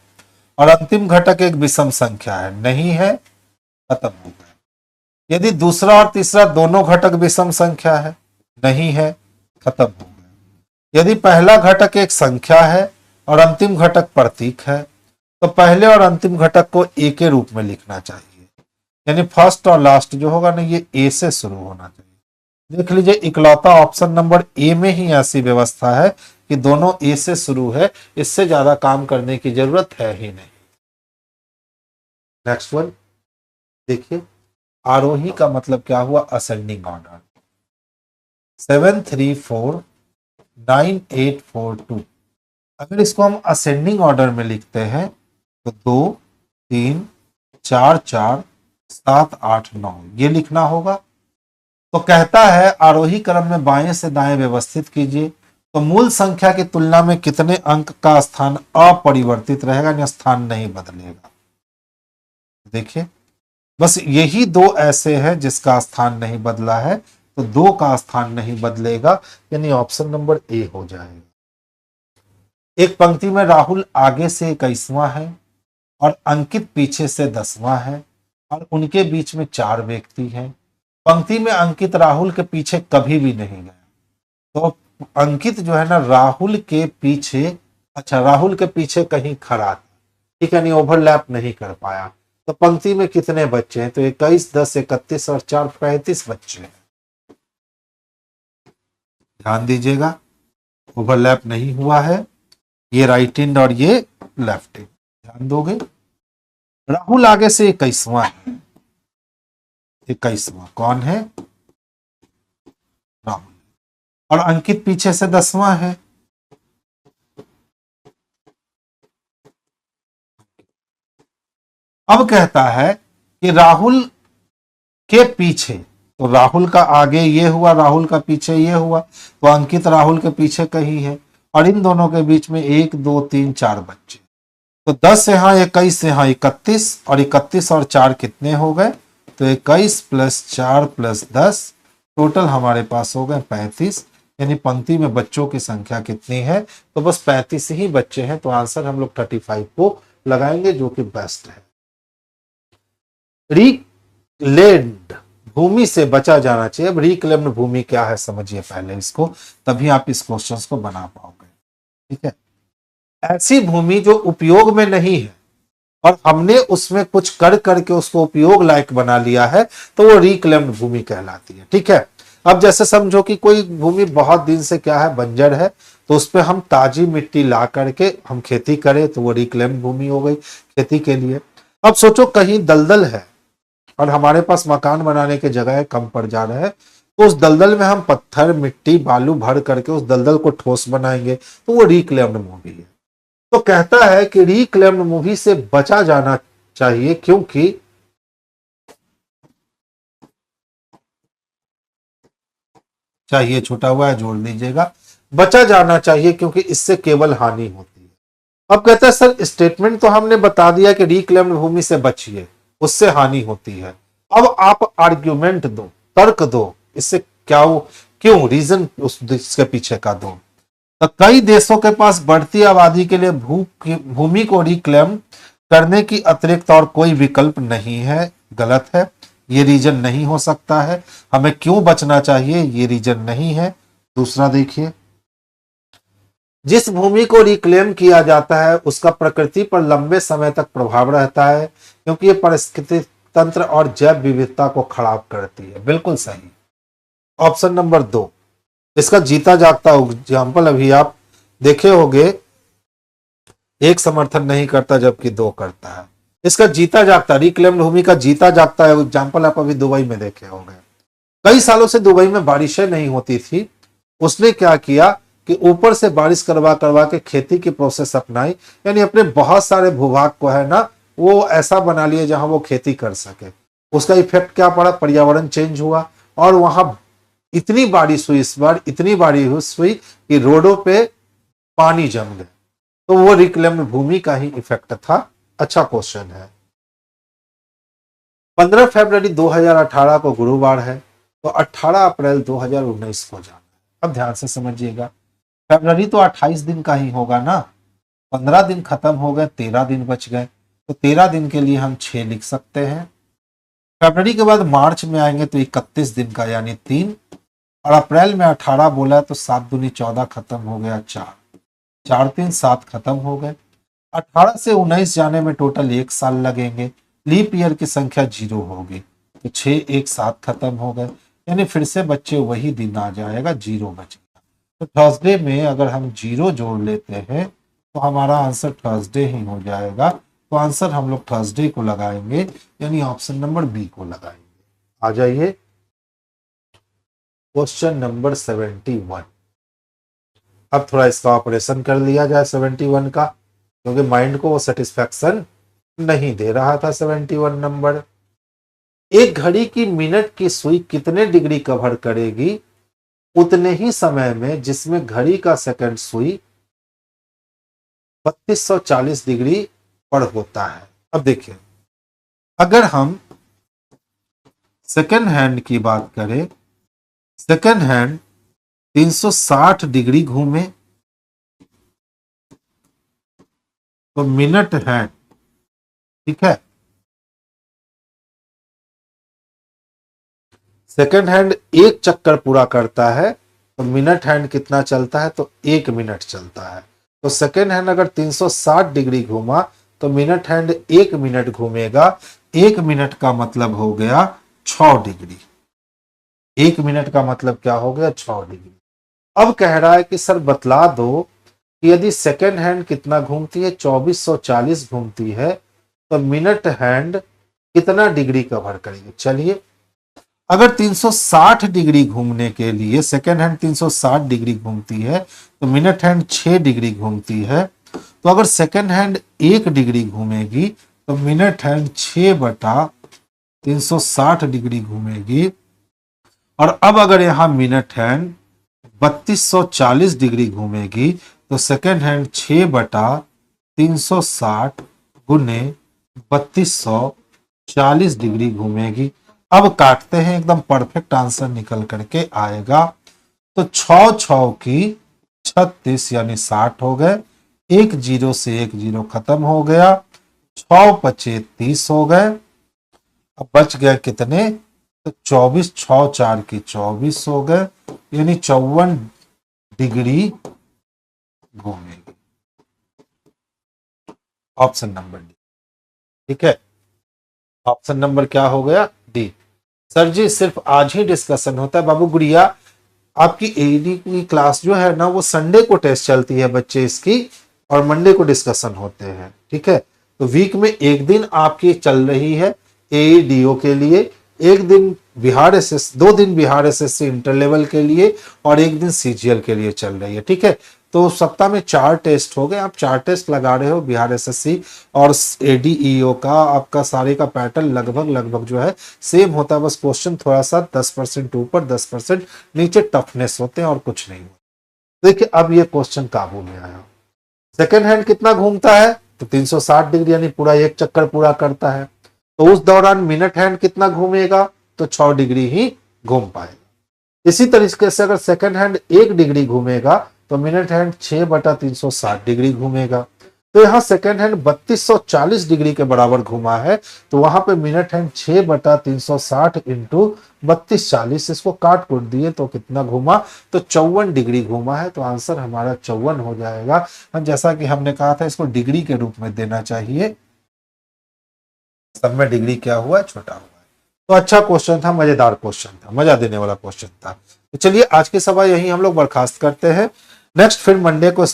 और अंतिम घटक एक विषम संख्या है, नहीं है, खत्म हो गया। यदि दूसरा और तीसरा दोनों घटक विषम संख्या है, नहीं है, खत्म हो गया। यदि पहला घटक एक संख्या है और अंतिम घटक प्रतीक है, तो पहले और अंतिम घटक को ए के रूप में लिखना चाहिए, यानी फर्स्ट और लास्ट जो होगा ना ये ए से शुरू होना चाहिए। देख लीजिए इकलौता ऑप्शन नंबर ए में ही ऐसी व्यवस्था है कि दोनों ए से शुरू है, इससे ज्यादा काम करने की जरूरत है ही नहीं। नेक्स्ट वन देखिए, आरोही का मतलब क्या हुआ, असेंडिंग ऑर्डर। 7 3 4 9 8 4 2। अगर इसको हम असेंडिंग ऑर्डर में लिखते हैं तो 2 3 4 4 7 8 9 ये लिखना होगा। तो कहता है आरोही क्रम में बाएं से दाएं व्यवस्थित कीजिए, तो मूल संख्या की तुलना में कितने अंक का स्थान अपरिवर्तित रहेगा, यानी स्थान नहीं बदलेगा। देखिए बस यही 2 ऐसे हैं जिसका स्थान नहीं बदला है, तो 2 का स्थान नहीं बदलेगा, यानी ऑप्शन नंबर ए हो जाएगा। एक पंक्ति में राहुल आगे से 21वां है और अंकित पीछे से 10वां है और उनके बीच में 4 व्यक्ति हैं। पंक्ति में अंकित राहुल के पीछे कभी भी नहीं गया, तो अंकित जो है ना राहुल के पीछे, अच्छा राहुल के पीछे कहीं खड़ा था, ठीक है, नहीं ओवरलैप नहीं कर पाया। तो पंक्ति में कितने बच्चे हैं, तो 21 10 31 और 4 35 बच्चे हैं। ध्यान दीजिएगा ओवरलैप नहीं हुआ है, ये राइट हैंड और ये लेफ्ट हैंड, ध्यान दोगे। राहुल आगे से 21वां है, 21वां कौन है, राहुल, और अंकित पीछे से 10वां है। अब कहता है कि राहुल के पीछे, तो राहुल का आगे ये हुआ, राहुल का पीछे ये हुआ, तो अंकित राहुल के पीछे कहीं है, और इन दोनों के बीच में 1 2 3 4 बच्चे, तो 10 यहाँ 21 यहाँ 31, और 31 और 4 कितने हो गए, तो 21 + 4 + 10 टोटल हमारे पास हो गए 35, यानी पंक्ति में बच्चों की संख्या कितनी है, तो बस 35 ही बच्चे हैं, तो आंसर हम लोग 35 को लगाएंगे, जो कि बेस्ट है। रिक्लेम्ड भूमि से बचा जाना चाहिए। अब रिक्लेम्ड भूमि क्या है समझिए पहले इसको, तभी आप इस क्वेश्चन को बना पाओगे। ठीक है, ऐसी भूमि जो उपयोग में नहीं है और हमने उसमें कुछ कर करके उसको उपयोग लायक बना लिया है, तो वो रिक्लेम्ड भूमि कहलाती है। ठीक है, अब जैसे समझो कि कोई भूमि बहुत दिन से क्या है, बंजर है, तो उस पर हम ताजी मिट्टी ला करके हम खेती करें, तो वो रिक्लेम्ड भूमि हो गई खेती के लिए। अब सोचो कहीं दलदल है और हमारे पास मकान बनाने के जगह कम पड़ जा रहा है, तो उस दलदल में हम पत्थर मिट्टी बालू भर करके उस दलदल को ठोस बनाएंगे, तो वो रिक्लेम्ड भूमि है। तो कहता है कि रिक्लेम्ड भूमि से बचा जाना चाहिए, क्योंकि चाहिए छूटा हुआ है, जोड़ लीजिएगा, बचा जाना चाहिए क्योंकि इससे केवल हानि होती है। अब कहता है सर स्टेटमेंट तो हमने बता दिया कि रिक्लेम्ड भूमि से बचिए, उससे हानि होती है। अब आप आर्ग्यूमेंट दो, तर्क दो, इससे क्या हो, क्यों, रीजन उसके पीछे का दो। तो कई देशों के पास बढ़ती आबादी के लिए भूमि को रिक्लेम करने की अतिरिक्त और कोई विकल्प नहीं है। गलत है, ये रीजन नहीं हो सकता है। हमें क्यों बचना चाहिए, ये रीजन नहीं है। दूसरा देखिए, जिस भूमि को रिक्लेम किया जाता है उसका प्रकृति पर लंबे समय तक प्रभाव रहता है, क्योंकि ये परिस्थिति तंत्र और जैव विविधता को खराब करती है। बिल्कुल सही, ऑप्शन नंबर 2 इसका जीता जागता एग्जाम्पल अभी आप देखे होंगे, एक समर्थन नहीं करता जबकि 2 करता है। इसका जीता जागता रिक्लेम्ड भूमि का जीता जागता एग्जाम्पल आप अभी दुबई में देखे होंगे। कई सालों से दुबई में बारिशें नहीं होती थी, उसने क्या किया कि ऊपर से बारिश करवा करवा के खेती की प्रोसेस अपनाई, यानी अपने बहुत सारे भूभाग को है ना वो ऐसा बना लिए जहां वो खेती कर सके। उसका इफेक्ट क्या पड़ा, पर्यावरण चेंज हुआ और वहां इतनी बारिश हुई, इस बार इतनी बारिश हुई कि रोडों पे पानी जम गए, तो वो रिक्लेम्ड भूमि का ही इफेक्ट था। अच्छा क्वेश्चन है। 15 फरवरी 2018 को गुरुवार है, तो 18 अप्रैल 2019 को जाना है। अब ध्यान से समझिएगा, फरवरी तो 28 दिन का ही होगा ना, 15 दिन खत्म हो गए, 13 दिन बच गए, तो 13 दिन के लिए हम 6 लिख सकते हैं। फरवरी के बाद मार्च में आएंगे तो 31 दिन का यानी 3, और अप्रैल में 18 बोला तो 7 दूनी 14 खत्म हो गया, 4 4 3 7 खत्म हो गए। 18 से 19 जाने में टोटल 1 साल लगेंगे, लीप ईयर की संख्या 0 होगी, तो 6 1 7 खत्म हो गए, यानी फिर से बच्चे वही दिन आ जाएगा, 0 बच गया। तो थर्सडे में अगर हम 0 जोड़ लेते हैं तो हमारा आंसर थर्सडे ही हो जाएगा। तो आंसर हम लोग थर्सडे को लगाएंगे, यानी ऑप्शन नंबर बी को लगाएंगे। आ जाइए क्वेश्चन नंबर 71। अब थोड़ा इसका ऑपरेशन कर लिया जाए 71 का, क्योंकि माइंड को वो सेटिस्फैक्शन नहीं दे रहा था 71 नंबर। एक घड़ी की मिनट की सुई कितने डिग्री कवर करेगी उतने ही समय में जिसमें घड़ी का सेकंड सुई 3240 डिग्री पर होता है। अब देखिए, अगर हम सेकंड हैंड की बात करें, सेकंड हैंड 360 डिग्री घूमे तो मिनट हैंड, ठीक है, सेकंड हैंड एक चक्कर पूरा करता है तो मिनट हैंड कितना चलता है, तो 1 मिनट चलता है। तो सेकंड हैंड अगर 360 डिग्री घूमा तो मिनट हैंड 1 मिनट घूमेगा। 1 मिनट का मतलब हो गया 6 डिग्री। 1 मिनट का मतलब क्या हो गया, 6 डिग्री। अब कह रहा है कि सर बतला दो कि यदि सेकंड हैंड कितना घूमती है, 2440 घूमती है, तो मिनट हैंड कितना डिग्री कवर करेगी। चलिए, अगर 360 डिग्री घूमने के लिए सेकेंड हैंड 360 डिग्री घूमती है तो मिनट हैंड 6 डिग्री घूमती है। तो अगर सेकेंड हैंड 1 डिग्री घूमेगी तो मिनट हैंड 6/360 डिग्री घूमेगी। और अब अगर यहां मिनट हैंड 3240 डिग्री घूमेगी तो सेकेंड हैंड 6/360 गुने 3240 डिग्री घूमेगी। अब काटते हैं, एकदम परफेक्ट आंसर निकल करके आएगा। तो 6 की 36 यानी 60 हो गए, एक जीरो से एक जीरो खत्म हो गया, 6×5 = 30 हो गए। अब बच गए कितने, तो 24, 6×4 = 24 हो गए, यानी 54 डिग्री घूमेगी। Option number D. ठीक है, ऑप्शन नंबर क्या हो गया, डी। सर जी सिर्फ आज ही डिस्कशन होता है बाबू गुड़िया, आपकी एडी की क्लास जो है ना वो संडे को टेस्ट चलती है बच्चे इसकी, और मंडे को डिस्कशन होते हैं। ठीक है, तो वीक में एक दिन आपकी चल रही है एडीओ के लिए, एक दिन बिहार एसएस, 2 दिन बिहार एसएससी इंटर लेवल के लिए, और एक दिन सीजीएल के लिए चल रही है। ठीक है, तो सप्ताह में 4 टेस्ट हो गए, आप 4 टेस्ट लगा रहे हो बिहार एसएससी और एडीईओ का। आपका सारे का पैटर्न लगभग जो है सेम होता है, बस क्वेश्चन थोड़ा सा 10% ऊपर 10% नीचे टफनेस होते हैं और कुछ नहीं होता। देखिए अब ये क्वेश्चन काबू में आया। सेकेंड हैंड कितना घूमता है, तो 360 डिग्री, यानी पूरा एक चक्कर पूरा करता है। तो उस दौरान मिनट हैंड कितना घूमेगा, तो 6 डिग्री ही घूम पाएगा। इसी तरीके से अगर सेकंड हैंड 1 डिग्री घूमेगा तो मिनट हैंड 6/360 डिग्री घूमेगा। तो यहाँ सेकंड हैंड 3240 डिग्री के बराबर घुमा है, तो वहां पे मिनट हैंड 6/360 इंटू 3240, इसको काट कुट दिए तो कितना घुमा, तो 54 डिग्री घुमा है। तो आंसर हमारा 54 हो जाएगा। जैसा कि हमने कहा था इसको डिग्री के रूप में देना चाहिए, सब में डिग्री क्या हुआ, छोटा हुआ है। तो अच्छा क्वेश्चन था, मजेदार क्वेश्चन था, मजा देने वाला क्वेश्चन था। तो चलिए आज की सभा यही हम लोग बर्खास्त करते हैं। नेक्स्ट फिर मंडे को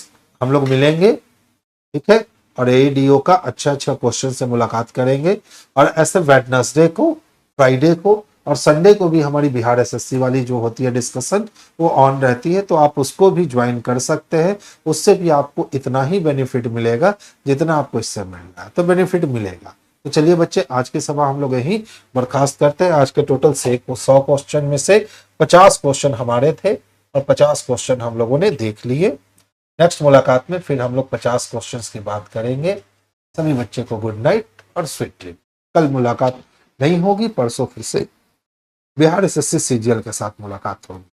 हम लोग मिलेंगे। ठीक है, और एडीओ का अच्छा क्वेश्चन से मुलाकात करेंगे। और ऐसे वेडनेसडे को, फ्राइडे को और संडे को भी हमारी बिहार एसएससी वाली जो होती है डिस्कशन वो ऑन रहती है, तो आप उसको भी ज्वाइन कर सकते हैं। उससे भी आपको इतना ही बेनिफिट मिलेगा जितना आपको इससे मिल रहा है, तो बेनिफिट मिलेगा। तो चलिए बच्चे आज की सभा हम लोग यही बर्खास्त करते हैं। आज के टोटल 100 क्वेश्चन में से 50 क्वेश्चन हमारे थे और 50 क्वेश्चन हम लोगों ने देख लिए। नेक्स्ट मुलाकात में फिर हम लोग 50 क्वेश्चंस की बात करेंगे। सभी बच्चे को गुड नाइट और स्वीट ड्रीम। कल मुलाकात नहीं होगी, परसों फिर से बिहार एसएससी सीजीएल के साथ मुलाकात होगी।